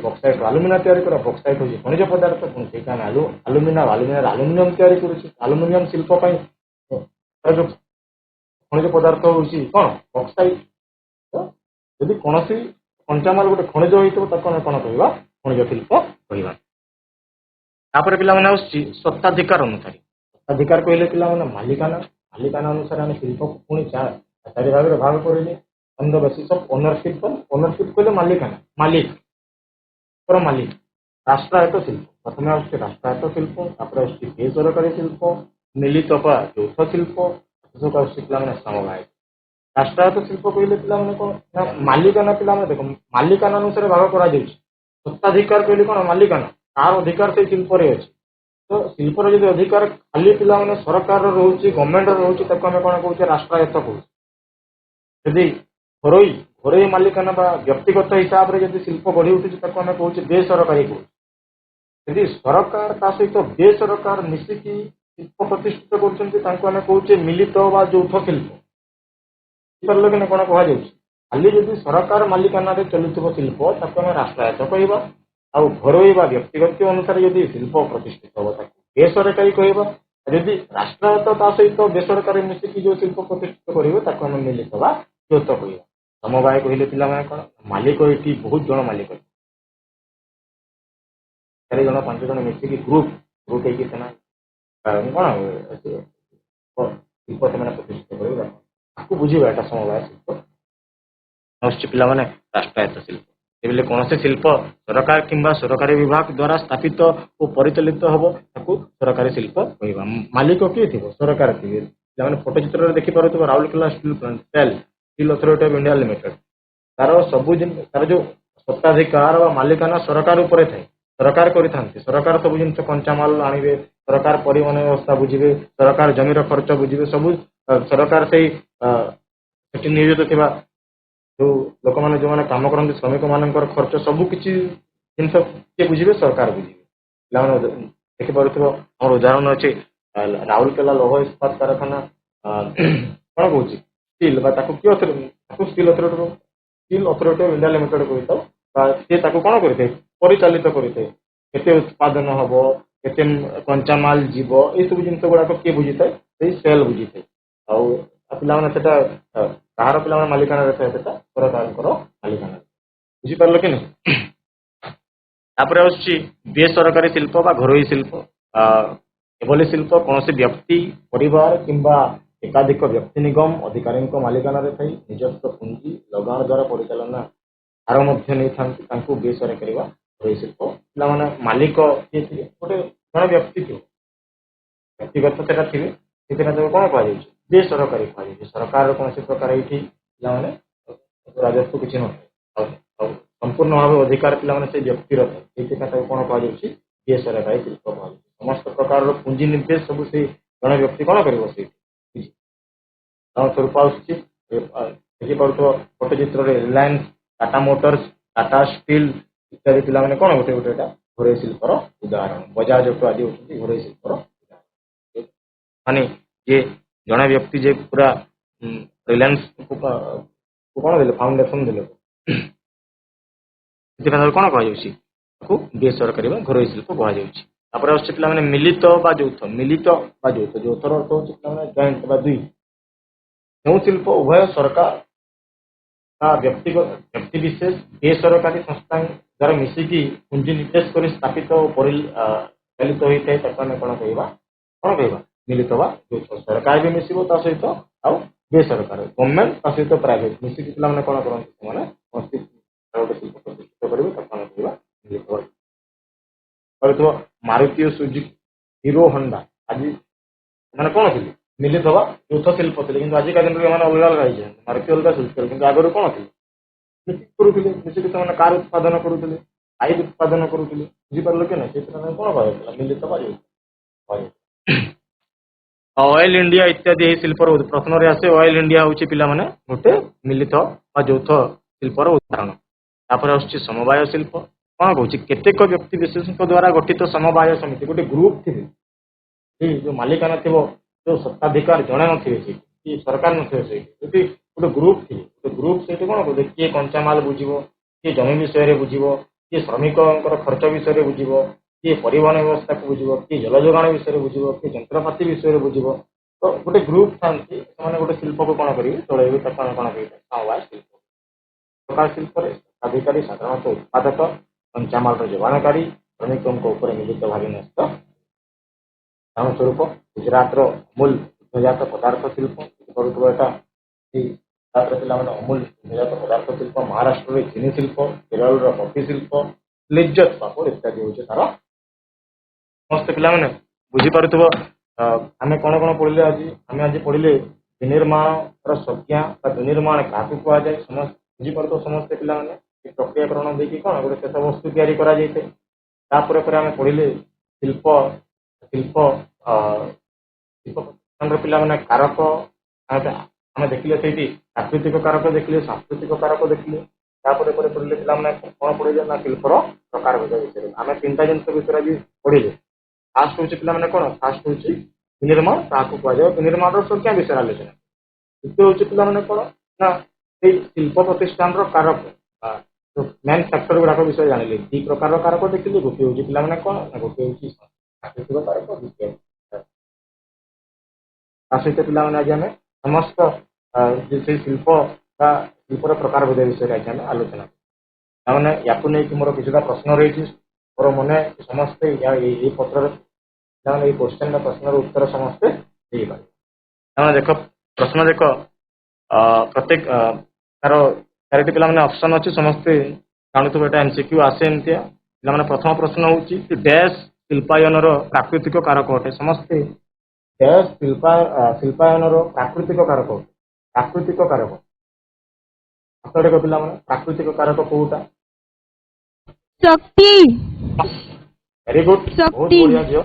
ଆଲୁମିନା ତିଆରି କରା ବକ୍ସାଇଟ୍ ହେଉଛି ଖଣିଜ ପଦାର୍ଥ ପୁଣି ସେଇଟା ଆମେ ଆଲୁମିନିୟମ ତିଆରି କରୁଛୁ ଆଲୁମିନିୟମ ଶିଳ୍ପ ପାଇଁ ଯୋଉ ଖଣିଜ ପଦାର୍ଥ ହେଉଛି କ'ଣ ବକ୍ସାଇଟ୍ ଯଦି କୌଣସି କଞ୍ଚାମାଲ ଗୋଟେ ଖଣିଜ ହେଇଥିବ ତାକୁ ଆମେ କ'ଣ କହିବା ଖଣିଜ ଶିଳ୍ପ କହିବା। ତାପରେ ପିଲାମାନେ ଆସୁଛି ସତ୍ତାଧିକାର କହିଲେ ପିଲାମାନେ ମାଲିକାନା ଅନୁସାରେ ଆମେ ଶିଳ୍ପକୁ ପୁଣି ଚାରି ଭାଗରେ ଭାଗ କରିଲେ on the basis of ownership କହିଲେ ମାଲିକାନା ମାଲିକ ରାଷ୍ଟ୍ରାୟତ୍ତ ଶିଳ୍ପ ପ୍ରଥମେ ଆସୁଛି ରାଷ୍ଟ୍ରାୟତ୍ତ ଶିଳ୍ପ ତାପରେ ଆସୁଛି ବେସରକାରୀ ଶିଳ୍ପ ମିଳିତ ବା ଯୌଥ ଶିଳ୍ପ ଶେଷକୁ ଆସୁଛି ପିଲାମାନେ ସମବାୟ ରାଷ୍ଟ୍ରାୟତ୍ତ ଶିଳ୍ପ କହିଲେ ପିଲାମାନେ କ'ଣ ନା ମାଲିକାନା ପିଲାମାନେ ଦେଖ ମାଲିକାନା ଅନୁସାରେ ଭାଗ କରାଯାଉଛି ସତ୍ତାଧିକାର କହିଲେ କ'ଣ ମାଲିକାନା କାହାର ଅଧିକାର ସେଇ ଶିଳ୍ପରେ ଅଛି ତ ଶିଳ୍ପର ଯଦି ଅଧିକାର ଖାଲି ପିଲାମାନେ ସରକାରର ରହୁଛି ଗଭର୍ଣ୍ଣମେଣ୍ଟର ରହୁଛି ତାକୁ ଆମେ କ'ଣ କହୁଛେ ରାଷ୍ଟ୍ରାୟତ୍ତ କହୁଛେ ଯଦି ଘରୋଇ ମାଲିକାନା ବା ବ୍ୟକ୍ତିଗତ ହିସାବରେ ଯଦି ଶିଳ୍ପ ଗଢ଼ି ଉଠୁଛି ତାକୁ ଆମେ କହୁଛେ ବେସରକାରୀ କହୁଛେ ଯଦି ସରକାର ତା ସହିତ ବେସରକାର ମିଶିକି ଶିଳ୍ପ ପ୍ରତିଷ୍ଠିତ କରୁଛନ୍ତି ତାଙ୍କୁ ଆମେ କହୁଛେ ମିଳିତ ବା ଯୌଥ ଶିଳ୍ପ ବୁଝିପାରିଲ କି ନା କ'ଣ କୁହାଯାଉଛି ଖାଲି ଯଦି ସରକାର ମାଲିକାନାରେ ଚାଲୁଥିବ ଶିଳ୍ପ ତାକୁ ଆମେ ରାଷ୍ଟ୍ରାୟତ୍ତ କହିବା ଆଉ ଘରୋଇ ବା ବ୍ୟକ୍ତିଗତ ଅନୁସାରେ ଯଦି ଶିଳ୍ପ ପ୍ରତିଷ୍ଠିତ ହେବ ତାକୁ ବେସରକାରୀ କହିବା ଯଦି ରାଷ୍ଟ୍ରାୟତ୍ତ ତା ସହିତ ବେସରକାରୀ ମିଶିକି ଯୋଉ ଶିଳ୍ପ ପ୍ରତିଷ୍ଠିତ କରିବେ ତାକୁ ଆମେ ମିଳିତ ବା ଯୌଥ କହିବା ସମବାୟ କହିଲେ ପିଲାମାନେ କ'ଣ ମାଲିକ ଏଠି ବହୁତ ଜଣ ମାଲିକ 4 ଜଣ 5 ଜଣ ମିଶିକି ଗ୍ରୁପ ହେଇକି ସେମାନେ କ'ଣ ଶିଳ୍ପ ସେମାନେ ପ୍ରତିଷ୍ଠିତ କରିବେ ତାକୁ ବୁଝିବା ଏଟା ସମବାୟ ଶିଳ୍ପ ଆସୁଛି ପିଲାମାନେ ରାଷ୍ଟ୍ରାୟତ୍ତ ଶିଳ୍ପ ଯେବେଳେ କୌଣସି ଶିଳ୍ପ ସରକାର କିମ୍ବା ସରକାରୀ ବିଭାଗ ଦ୍ୱାରା ସ୍ଥାପିତ ଓ ପରିଚାଳିତ ହେବ ତାକୁ ସରକାରୀ ଶିଳ୍ପ କହିବା ମାଲିକ କିଏ ଥିବ ସରକାର ଥିବେ ପିଲାମାନେ ଫଟୋ ଚିତ୍ରରେ ଦେଖିପାରୁଥିବ Rourkela steel plant steel authority of India limited ତାର ସବୁ ତାର ଯୋଉ ସତ୍ତାଧିକାର ବା ମାଲିକାନା ସରକାର ଉପରେ ଥାଏ ସରକାର କରିଥାନ୍ତି ସରକାର ସବୁ ଜିନିଷ କଞ୍ଚାମାଲ ଆଣିବେ ସରକାର ପରିବହନ ବ୍ୟବସ୍ଥା ବୁଝିବେ ସରକାର ଜମିର ଖର୍ଚ୍ଚ ବୁଝିବେ ସବୁ ସରକାର ସେଇ ସେଠି ନିୟୋଜିତ ଥିବା ଯୋଉ ଲୋକମାନେ ଯୋଉମାନେ କାମ କରନ୍ତି ଶ୍ରମିକ ମାନଙ୍କର ଖର୍ଚ୍ଚ ସବୁ କିଛି ଜିନିଷ କିଏ ବୁଝିବେ ସରକାର ବୁଝିବେ ପିଲାମାନେ ଦେଖିପାରୁଥିବ ଆମର ଉଦାହରଣ ଅଛି ରାଉରକେଲା ଲୌହ ଇସ୍ପାତ କାରଖାନା କ'ଣ କହୁଛି ଷ୍ଟିଲ୍ ବା ତାକୁ କିଏ ତାକୁ steel authority of India limited କହିଥାଉ ବା ସିଏ ତାକୁ କ'ଣ କରିଥାଏ ପରିଚାଳିତ କରିଥାଏ କେତେ ଉତ୍ପାଦନ ହବ କେତେ କଞ୍ଚାମାଲ ଯିବ ଏଇସବୁ ଜିନିଷ ଗୁଡାକ କିଏ ବୁଝିଥାଏ ସେଇ ସେଲ୍ ବୁଝିଥାଏ ଆଉ ପିଲାମାନେ ସେଟା କାହାର ପିଲାମାନେ ମାଲିକାନାରେ ଥାଏ ସେଟା ସରକାରଙ୍କର ମାଲିକାନାରେ ବୁଝିପାରିଲ କି ନାହିଁ ତାପରେ ଆସୁଛି ବେସରକାରୀ ଶିଳ୍ପ ବା ଘରୋଇ ଶିଳ୍ପ ଏଭଳି ଶିଳ୍ପ କୌଣସି ବ୍ୟକ୍ତି ପରିବାର କିମ୍ବା ଏକାଧିକ ବ୍ୟକ୍ତି ନିଗମ ଅଧିକାରୀଙ୍କ ମାଲିକାନାରେ ଥାଇ ନିଜସ୍ୱ ପୁଞ୍ଜି ଲଗାଣ ଦ୍ୱାରା ପରିଚାଳନା ହାର ମଧ୍ୟ ନେଇଥାନ୍ତି ତାଙ୍କୁ ବେସରକାରୀ ବା ଘରୋଇ ଶିଳ୍ପ ପିଲାମାନେ ମାଲିକ କିଏ ଥିବେ ଗୋଟେ ଜଣେ ବ୍ୟକ୍ତି ଥିବ ବ୍ୟକ୍ତିଗତ ସେଟା ଥିବେ ସେଥିରେ ତାକୁ କ'ଣ କୁହାଯାଉଛି ବେସରକାରୀ କୁହାଯାଉଛି ସରକାରର କୌଣସି ପ୍ରକାର ଏଇଠି ପିଲାମାନେ ରାଜସ୍ୱ କିଛି ନଥାଏ ଆଉ ସମ୍ପୂର୍ଣ୍ଣ ଭାବେ ଅଧିକାର ପିଲାମାନେ ସେଇ ବ୍ୟକ୍ତିର ଥାଏ ସେଇଥିପାଇଁ ତାକୁ କ'ଣ କୁହାଯାଉଛି ବେସରକାରୀ ଶିଳ୍ପ କୁହାଯାଉଛି ସମସ୍ତ ପ୍ରକାରର ପୁଞ୍ଜି ନିବେଶ ସବୁ ସେଇ ଜଣେ ବ୍ୟକ୍ତି କ'ଣ କରିବ ସେଇଠି ସ୍ୱରୂପ ଆସୁଛି ଦେଖିପାରୁଥିବ ଗୋଟେ ଚିତ୍ରରେ Reliance Tata motors Tata steel ଇତ୍ୟାଦି ପିଲାମାନେ କ'ଣ ଗୋଟେ ଏଇଟା ଘରୋଇ ଶିଳ୍ପର ଉଦାହରଣ ବଜାଜ ଅଟୋ ଆଦି ହେଉଛନ୍ତି ଘରୋଇ ଶିଳ୍ପର ଉଦାହରଣ ମାନେ ଯିଏ ଜଣେ ବ୍ୟକ୍ତି ଯେ ପୁରା ରିଲାଏନ୍ସକୁ କ'ଣ ଦେଲେ ଫାଉଣ୍ଡେସନ ଦେଲେ ସେଥିପାଇଁ କ'ଣ କୁହାଯାଉଛି ତାକୁ ବେସରକାରୀ ବା ଘରୋଇ ଶିଳ୍ପ କୁହାଯାଉଛି ତାପରେ ଆସୁଛି ପିଲାମାନେ ମିଳିତ ବା ଯୌଥର ଅର୍ଥ ହେଉଛି ପିଲାମାନେ ଜଏଣ୍ଟ ବା ଦୁଇ ଯେଉଁ ଶିଳ୍ପ ଉଭୟ ସରକାର ବା ବ୍ୟକ୍ତି ବିଶେଷ ବେସରକାରୀ ସଂସ୍ଥା ଦ୍ୱାରା ମିଶିକି ପୁଞ୍ଜି ନିବେଶ କରି ସ୍ଥାପିତ ଓ ପରିଚାଳିତ ହୋଇଥାଏ ତାକୁ ଆମେ କ'ଣ କହିବା ମିଳିତ ବା ଯୌଥ ସରକାର ବି ମିଶିବ ତା ସହିତ ଆଉ ବେସରକାର ଗଭର୍ଣ୍ଣମେଣ୍ଟ ତା ସହିତ ପ୍ରାଇଭେଟ ମିଶିକି ପିଲାମାନେ କ'ଣ କରନ୍ତି ସେମାନେ ଗୋଟେ ଶିଳ୍ପ ପ୍ରତିଷ୍ଠିତ କରିବେ ତାକୁ ଆମେ କହିବା ମିଳିତ କରିଥିବ ମାରୁତି ସୁଜୁକି ହିରୋ ହୋଣ୍ଡା ଆଜି ମାନେ କ'ଣ ଥିଲେ ମିଳିତ ବା ଯୌଥ ଶିଳ୍ପ ଥିଲେ କିନ୍ତୁ ଆଜିକା ଦିନରେ ଏମାନେ ଅଲଗା ଅଲଗା ହେଇଛନ୍ତି ମାରୁତି ଅଲଗା ସୁଜୁକି କିନ୍ତୁ ଆଗରୁ କ'ଣ ଥିଲେ ମିଶିକି କରୁଥିଲେ ମିଶିକି ସେମାନେ କାର ଉତ୍ପାଦନ କରୁଥିଲେ ବାଇକ୍ ଉତ୍ପାଦନ କରୁଥିଲେ ବୁଝିପାରିଲ କି ନାହିଁ ସେଥିପାଇଁ କ'ଣ କୁହାଯାଉଥିଲା ମିଳିତ ବା ଯୌଥ ଅଏଲ ଇଣ୍ଡିଆ ଇତ୍ୟାଦି ଏହି ଶିଳ୍ପର ପ୍ରଶ୍ନରେ ଆସେ ଅଏଲ ଇଣ୍ଡିଆ ହେଉଛି ପିଲାମାନେ ଗୋଟେ ମିଳିତ ବା ଯୌଥ ଶିଳ୍ପର ଉଦାହରଣ ତାପରେ ଆସୁଛି ସମବାୟ ଶିଳ୍ପ କ'ଣ କହୁଛି କେତେକ ବ୍ୟକ୍ତି ବିଶେଷଙ୍କ ଦ୍ୱାରା ଗଠିତ ସମବାୟ ସମିତି ଗୋଟେ ଗ୍ରୁପ ଥିବେ ଯୋଉ ମାଲିକାନା ଥିବ ଯୋଉ ସତ୍ତାଧିକାର ଜଣେ ନଥିବେ ସେଇଠି କି ସରକାର ନଥିବେ ସେଇଠି ଯଦି ଗୋଟେ ଗ୍ରୁପ ଥିବେ ଗୋଟେ ଗ୍ରୁପ ସେଇଠି କ'ଣ କରୁଥିବେ କିଏ କଞ୍ଚାମାଲ ବୁଝିବ କିଏ ଜମି ବିଷୟରେ ବୁଝିବ କିଏ ଶ୍ରମିକଙ୍କର ଖର୍ଚ୍ଚ ବିଷୟରେ ବୁଝିବ କିଏ ପରିବହନ ବ୍ୟବସ୍ଥାକୁ ବୁଝିବ କିଏ ଜଳ ଯୋଗାଣ ବିଷୟରେ ବୁଝିବ କିଏ ଯନ୍ତ୍ରପାତି ବିଷୟରେ ବୁଝିବ ତ ଗୋଟେ ଗ୍ରୁପ ଥାନ୍ତି ସେମାନେ ଗୋଟେ ଶିଳ୍ପକୁ କ'ଣ କରିବେ ଚଳେଇବେ ତାକୁ ଆମେ କ'ଣ କହିବେ ସମବାୟ ଶିଳ୍ପ ସରକାର ଶିଳ୍ପରେ ଅଧିକାରୀ ସାଧାରଣତଃ ଉତ୍ପାଦକ କଞ୍ଚାମାଲର ଯୋଗାଣକାରୀ ଶ୍ରମିକଙ୍କ ଉପରେ ମିଳିତ ଭାବେ ନ୍ୟସ୍ତ ଉଦାହରଣ ସ୍ୱରୂପ ଗୁଜରାଟର ଅମୁଲ ଦୁଗ୍ଧଜାତ ପଦାର୍ଥ ଶିଳ୍ପ କରୁଥିବା ଏଟା ତାପରେ ପିଲାମାନେ ଅମୂଲ ନିର୍ୟାତ ପଦାର୍ଥ ଶିଳ୍ପ, ମହାରାଷ୍ଟ୍ରରେ ଚିନି ଶିଳ୍ପ, କେରଳର କଫି ଶିଳ୍ପ, ଲିଜ୍ଜତ ପାପଡ଼ ଇତ୍ୟାଦି ହେଉଛି ତାର। ସମସ୍ତେ ପିଲାମାନେ ବୁଝିପାରୁଥିବ ଆମେ କ'ଣ କ'ଣ ପଢିଲେ ଆଜି? ଆମେ ଆଜି ପଢିଲେ ବିନିର୍ମାଣର ସଂଜ୍ଞା ବା ବିନିର୍ମାଣ କାହାକୁ କୁହାଯାଏ ସମସ୍ତେ ବୁଝିପାରୁଥିବ ସମସ୍ତେ ପିଲାମାନେ। ଏ ପ୍ରକ୍ରିୟାକରଣ ଦେଇକି କ'ଣ ଗୋଟେ ଶେଷ ବସ୍ତୁ ତିଆରି କରାଯାଇଥାଏ। ତାପରେ ପରେ ଆମେ ପଢିଲେ ଶିଳ୍ପ ଶିଳ୍ପ ଶିଳ୍ପ ପ୍ରତିଷ୍ଠାନର ପିଲାମାନେ କାରକ ଆମେ ଦେଖିଲେ ସେଇଠି ପ୍ରାକୃତିକ କାରକ ଦେଖିଲେ, ସାଂସ୍କୃତିକ କାରକ ଦେଖିଲେ। ତାପରେ ପରେ ପଢିଲେ ପିଲାମାନେ କ'ଣ ପଢିଲେ ନା ଶିଳ୍ପର ପ୍ରକାର ଭେଦ ବିଷୟରେ। ଆମେ ତିନିଟା ଜିନିଷ ବିଷୟରେ ଆଜି ପଢିଲେ। ଫାଷ୍ଟ ହେଉଛି ପିଲାମାନେ କ'ଣ? ଫାଷ୍ଟ ହେଉଛି ବିନିର୍ମାଣ କାହାକୁ କୁହାଯାଏ, ବିନିର୍ମାଣର ସଂଖ୍ୟା ବିଷୟରେ ଆଲୋଚନା। ଦ୍ୱିତୀୟ ହେଉଛି ପିଲାମାନେ କ'ଣ ନା ସେଇ ଶିଳ୍ପ ପ୍ରତିଷ୍ଠାନର କାରକ ମେନ୍ ଫ୍ୟାକ୍ଟର ଗୁଡାକ ବିଷୟରେ ଜାଣିଲେ। ଦି ପ୍ରକାରର କାରକ ଦେଖିଲେ। ଗୋଟିଏ ହେଉଛି ପିଲାମାନେ କ'ଣ ନା ଗୋଟେ ହେଉଛି ପ୍ରାକୃତିକ କାରକ, ଦ୍ୱିତୀୟ ତା ସହିତ ପିଲାମାନେ ଆଜି ଆମେ ସମସ୍ତ ସେଇ ଶିଳ୍ପ ବା ଶିଳ୍ପର ପ୍ରକାର ଭେଦ ବିଷୟରେ ଆଜି ଆମେ ଆଲୋଚନା। ତାମାନେ ୟାକୁ ନେଇକି ମୋର କିଛିଟା ପ୍ରଶ୍ନ ରହିଛି। ମୋର ମନେ ସମସ୍ତେ ଏଇ ପତ୍ରରେ ତାମାନେ ଏଇ କ୍ୱେଶ୍ଚନର ପ୍ରଶ୍ନର ଉତ୍ତର ସମସ୍ତେ ଦେଇପାରିବେ। ତାମାନେ ଦେଖ ପ୍ରଶ୍ନ ଦେଖ ପ୍ରତ୍ୟେକ ତାର 4ଟି ପିଲାମାନେ ଅପସନ ଅଛି। ସମସ୍ତେ ଜାଣୁଥିବ ଏଟା MCQ ଆସେ ଏମିତିଆ। ପିଲାମାନେ ପ୍ରଥମ ପ୍ରଶ୍ନ ହେଉଛି ଡ୍ୟାଶ ଶିଳ୍ପାୟନର ପ୍ରାକୃତିକ କାରକ ଅଟେ। ସମସ୍ତେ ଡ୍ୟାଶ ଶିଳ୍ପାୟନର ପ୍ରାକୃତିକ କାରକ ଅଟେ। ପ୍ରାକୃତିକ କାରକ ଦେଖ ପିଲାମାନେ ପ୍ରାକୃତିକ କାରକ କୋଉଟା? ଶକ୍ତି। ଭେରି ଗୁଡ୍, ବହୁତ ଶକ୍ତି। ବଢିଆ ଝିଅ।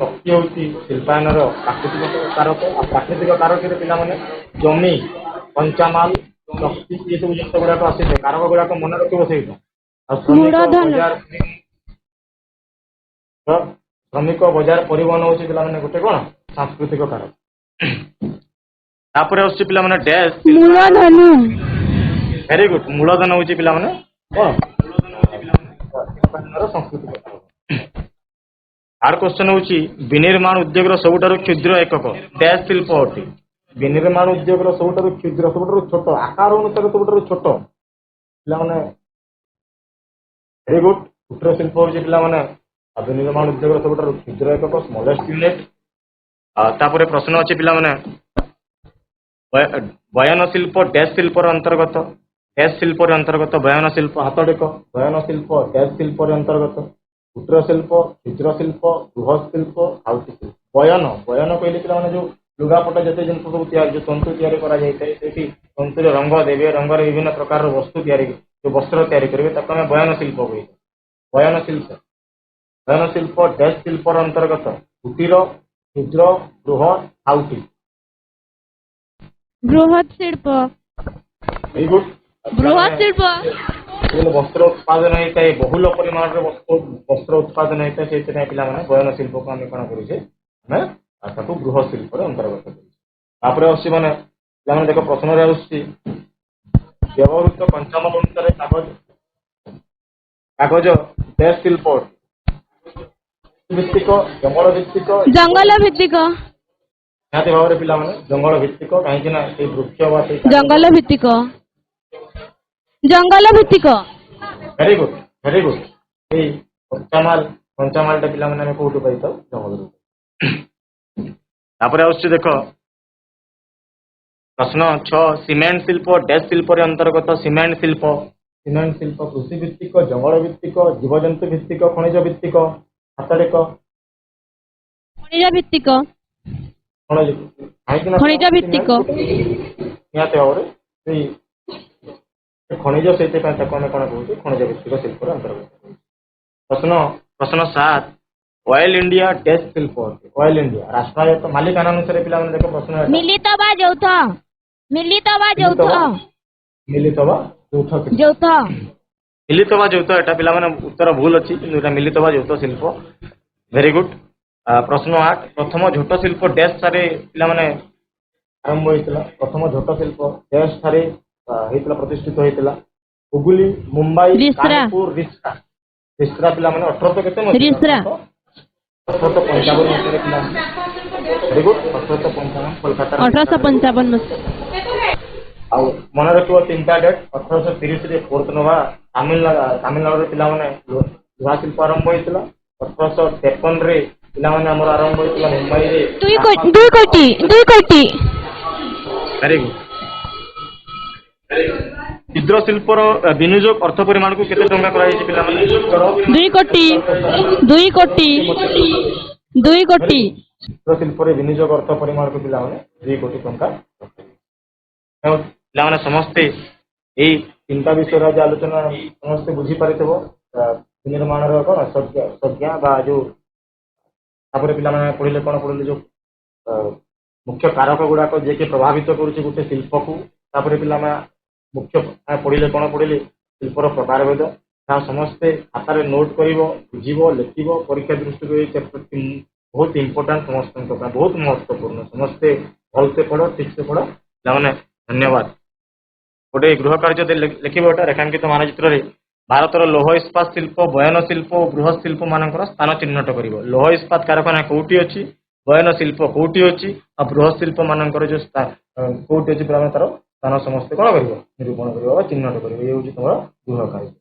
ଶକ୍ତି ହେଉଛି ଶିଳ୍ପାୟନର ପ୍ରାକୃତିକ କାରକ। ଆଉ ପ୍ରାକୃତିକ କାରକରେ ପିଲାମାନେ ଜମି, କଞ୍ଚାମାଲ, ଶକ୍ତି ଏସବୁ ଜିନିଷ ଗୁଡାକ ଆସିଥାଏ। କାରକ ଗୁଡାକ ମନେ ରଖିବ ସେଇଟା। ଆଉ ଶ୍ରମିକ ବଜାର ପରିବହନ ହେଉଛି ପିଲାମାନେ ଗୋଟେ କ'ଣ ସାଂସ୍କୃତିକ କାରକ। ତାପରେ ଆସୁଛି ପିଲାମାନେ ଡ୍ୟାଶ ମୂଳଧନ। ଭେରି ଗୁଡ୍, ମୂଳଧନ ହେଉଛି ପିଲାମାନେ କ'ଣ ଶିଳ୍ପାୟନର ସାଂସ୍କୃତିକ କାରକ। ଆର କ୍ୱେଶ୍ଚନ ହେଉଛି ବିନିର୍ମାଣ ଉଦ୍ୟୋଗର ସବୁଠାରୁ କ୍ଷୁଦ୍ର ଏକକ ଡ୍ୟାଶ ଶିଳ୍ପ ଅଟେ। ବିନିର୍ମାଣ ଉଦ୍ୟୋଗର ସବୁଠାରୁ କ୍ଷୁଦ୍ର, ସବୁଠାରୁ ଛୋଟ ଆକାର ଅନୁସାରେ ସବୁଠାରୁ ଛୋଟ ପିଲାମାନେ ଭେରି ଗୁଡ୍, କୁଟୀର ଶିଳ୍ପ ହେଉଛି ପିଲାମାନେ ବିନିର୍ମାଣ ଉଦ୍ୟୋଗର ସବୁଠାରୁ କ୍ଷୁଦ୍ର ଏକକ ସ୍ମଲେଷ୍ଟ ୟୁନିଟ୍। ତାପରେ ପ୍ରଶ୍ନ ଅଛି ପିଲାମାନେ ବୟନ ଶିଳ୍ପ ଡ୍ୟାଶ ଶିଳ୍ପର ଅନ୍ତର୍ଗତ। ଡ୍ୟାଶ ଶିଳ୍ପରେ ଅନ୍ତର୍ଗତ ବୟନ ଶିଳ୍ପ। ହାତ ଟେକ। ବୟନ ଶିଳ୍ପ ଡ୍ୟାଶ ଶିଳ୍ପରେ ଅନ୍ତର୍ଗତ। କୁଟୀର ଶିଳ୍ପ, କ୍ଷୁଦ୍ର ଶିଳ୍ପ, ବୃହତ ଶିଳ୍ପ, ହାଉଟି ଶିଳ୍ପ। ବୟନ ବୟନ କହିଲେ ପିଲାମାନେ ଯୋଉ ଲୁଗାପଟା ଯେତେ ଜିନିଷ ସବୁ ତିଆରି ଯୋଉ ତନ୍ତୁ ତିଆରି କରାଯାଇଥାଏ ସେଇଠି ତନ୍ତୁରେ ରଙ୍ଗ ଦେବେ, ରଙ୍ଗରେ ବିଭିନ୍ନ ପ୍ରକାରର ବସ୍ତୁ ତିଆରି ଯୋଉ ବସ୍ତ୍ର ତିଆରି କରିବେ ତାକୁ ଆମେ ବୟନ ଶିଳ୍ପ କହିଥାଉ। ବୟନ ଶିଳ୍ପ ଡ୍ୟାଶ ଶିଳ୍ପର ଅନ୍ତର୍ଗତ। କୁଟୀର, କ୍ଷୁଦ୍ର, ବୃହତ, ହାଉଟି। ବୃହତ ଶିଳ୍ପ। Very good. ବୃହତ ଶିଳ୍ପ। ବସ୍ତ୍ର ଉତ୍ପାଦନ ହେଇଥାଏ, ବହୁଳ ପରିମାଣରେ ବସ୍ତ୍ର ଉତ୍ପାଦନ ହେଇଥାଏ। ସେଇଥିପାଇଁ ପିଲାମାନେ ବୟନ ଶିଳ୍ପକୁ ଆମେ କ'ଣ କରୁଛେ ଆମେ ତାକୁ ବୃହତ ଶିଳ୍ପରେ ଅନ୍ତର୍ଗତ କରୁଛେ। ତାପରେ ଆସୁଛି ମାନେ ପିଲାମାନେ ଦେଖ ପ୍ରଶ୍ନରେ ଆସୁଛି ବ୍ୟବହୃତ କଞ୍ଚାମାଲ ଅନୁସାରେ କାଗଜ ଡ୍ୟାଶ ଶିଳ୍ପ ଭିତ୍ତିକ, ଜଙ୍ଗଲ ଭିତ୍ତିକ, ଜଙ୍ଗଲ ଭିତ୍ତିକ। ନିହାତି ଭାବରେ ପିଲାମାନେ ଜଙ୍ଗଲ ଭିତ୍ତିକ। କାହିଁକି ନା ସେଇ ବୃକ୍ଷ ବା ସେଇ ଜଙ୍ଗଲ ଭିତ୍ତିକ। ଜଙ୍ଗଲ ଭିତ୍ତିକ। Very good, very good. ଏଇ କଞ୍ଚାମାଲଟା ପିଲାମାନେ ଆମେ କୋଉଠୁ ପାଇଥାଉ? ଜଙ୍ଗଲରୁ। ତାପରେ ଆସୁଛି ଦେଖ ପ୍ରଶ୍ନ 6 ସିମେଣ୍ଟ ଶିଳ୍ପ ଡ୍ୟାଶ ଶିଳ୍ପରେ ଅନ୍ତର୍ଗତ। ସିମେଣ୍ଟ ଶିଳ୍ପ କୃଷି ଭିତ୍ତିକ, ଜଙ୍ଗଲ ଭିତ୍ତିକ, ଜୀବଜନ୍ତୁ ଭିତ୍ତିକ, ଖଣିଜ ଭିତ୍ତିକ। ହାତ ଟେକ। ଖଣିଜ ଭିତ୍ତିକ। କାହିଁକି ନା ଖଣିଜ ଭିତ୍ତିକ। ନିହାତି ଭାବରେ ସେଇ ଖଣିଜ, ସେଇଥିପାଇଁ ତାକୁ ଆମେ କ'ଣ କହୁଛୁ ଖଣିଜ ଭିତ୍ତିକ ଶିଳ୍ପର ଅନ୍ତର୍ଗତ। ପ୍ରଶ୍ନ 7 ଅଏଲ ଇଣ୍ଡିଆ ଡ୍ୟାଶ ଶିଳ୍ପ ଅଟେ। ଅଏଲ ଇଣ୍ଡିଆ ରାଷ୍ଟ୍ରାୟତ୍ତ ମାଲିକାନା ଅନୁସାରେ ପିଲାମାନେ ଦେଖ ପ୍ରଶ୍ନ ମିଳିତ ବା ଯୌଥ। ମିଳିତ ବା ଯୌଥ। ମିଳିତ ବା ଯୌଥ। ଯୌଥ। ମିଳିତ ବା ଯୌଥ ଏଟା ପିଲାମାନେ ଉତ୍ତର ଭୁଲ ଅଛି, କିନ୍ତୁ ଏଟା ମିଳିତ ବା ଯୌଥ ଶିଳ୍ପ। Very good. ପ୍ରଶ୍ନ 8 ପ୍ରଥମ ଝୋଟ ଶିଳ୍ପ ଡ୍ୟାଶ ଠାରେ ପିଲାମାନେ ଆରମ୍ଭ ହେଇଥିଲା। ପ୍ରଥମ ଝୋଟ ଶିଳ୍ପ ଡ୍ୟାଶ ଠାରେ ହେଇଥିଲା, ପ୍ରତିଷ୍ଠିତ ହେଇଥିଲା। ହୁଗୁଲି, ମୁମ୍ବାଇ, କାନପୁର, ରିଷ୍ଟ୍ରା ପିଲାମାନେ 1800 କେତେ ମସିହା? 1855 ମସିହାରେ ପିଲାମାନେ। Very good, 1855 Kolkata. 1855 ମସିହା। ଆଉ ମନେ ରଖିବ ତିନିଟା ଡେଟ୍। 1830ରେ ପୋର୍ତନୋଭା ତାମିଲନାଡୁରେ ପିଲାମାନେ ଲୁହା ଶିଳ୍ପ ଆରମ୍ଭ ହେଇଥିଲା। 1853ରେ ପିଲାମାନେ ଆମର ଆରମ୍ଭ ହେଇଥିଲା ମୁମ୍ବାଇରେ। 2 କୋଟି। Very good. କ୍ଷୁଦ୍ର ଶିଳ୍ପର ବିନିଯୋଗ ଅର୍ଥ ପରିମାଣକୁ କେତେ ଟଙ୍କା କରାଯାଇଛି ପିଲାମାନେ? 2 କୋଟି 2 କୋଟି 2 କୋଟି କ୍ଷୁଦ୍ର ଶିଳ୍ପରେ ବିନିଯୋଗ ଅର୍ଥ ପରିମାଣକୁ ପିଲାମାନେ 2 କୋଟି ଟଙ୍କା। ତେଣୁ ପିଲାମାନେ ସମସ୍ତେ ଏଇ ତିନିଟା ବିଷୟରେ ଆଜି ଆଲୋଚନା ସମସ୍ତେ ବୁଝିପାରିଥିବ। ନିର୍ମାଣର କ'ଣ ସଂଜ୍ଞା ବା ଯୋଉ ତାପରେ ପିଲାମାନେ ପଢିଲେ କ'ଣ ପଢିଲେ ଯୋଉ ମୁଖ୍ୟ କାରକ ଗୁଡାକ ଯିଏକି ପ୍ରଭାବିତ କରୁଛି ଗୋଟେ ଶିଳ୍ପକୁ। ତାପରେ ପିଲାମାନେ ମୁଖ୍ୟ ପଢିଲେ କ'ଣ ପଢିଲେ ଶିଳ୍ପର ପ୍ରକାରଭେଦ। ତାହା ସମସ୍ତେ ଖାତାରେ ନୋଟ୍ କରିବ, ବୁଝିବ, ଲେଖିବ। ପରୀକ୍ଷା ଦୃଷ୍ଟିରୁ ଏଇ ଚ୍ୟାପ୍ଟରଟି ବହୁତ ଇମ୍ପୋର୍ଟାଣ୍ଟ ସମସ୍ତଙ୍କ ପାଇଁ, ବହୁତ ମହତ୍ୱପୂର୍ଣ୍ଣ। ସମସ୍ତେ ଭଲସେ ପଢ, ଠିକସେ ପଢ ପିଲାମାନେ। ଧନ୍ୟବାଦ। ଗୋଟେ ଗୃହ କାର୍ଯ୍ୟ ଲେଖିବ ଏଟା ରେଖାଙ୍କିତ ମାନଚିତ୍ରରେ ଭାରତର ଲୌହ ଇସ୍ପାତ ଶିଳ୍ପ, ବୟନ ଶିଳ୍ପ ଓ ବୃହତ ଶିଳ୍ପ ମାନଙ୍କର ସ୍ଥାନ ଚିହ୍ନଟ କରିବ। ଲୌହ ଇସ୍ପାତ କାରଖାନା କୋଉଠି ଅଛି, ବୟନ ଶିଳ୍ପ କୋଉଠି ଅଛି ଆଉ ବୃହତ ଶିଳ୍ପ ମାନଙ୍କର ଯୋଉ କୋଉଠି ଅଛି ପିଲାମାନେ ତାର ସ୍ଥାନ ସମସ୍ତେ କ'ଣ କରିବ, ନିରୂପଣ କରିବ ବା ଚିହ୍ନଟ କରିବ। ଇଏ ହେଉଛି ତମର ଗୃହ କାର୍ଯ୍ୟ।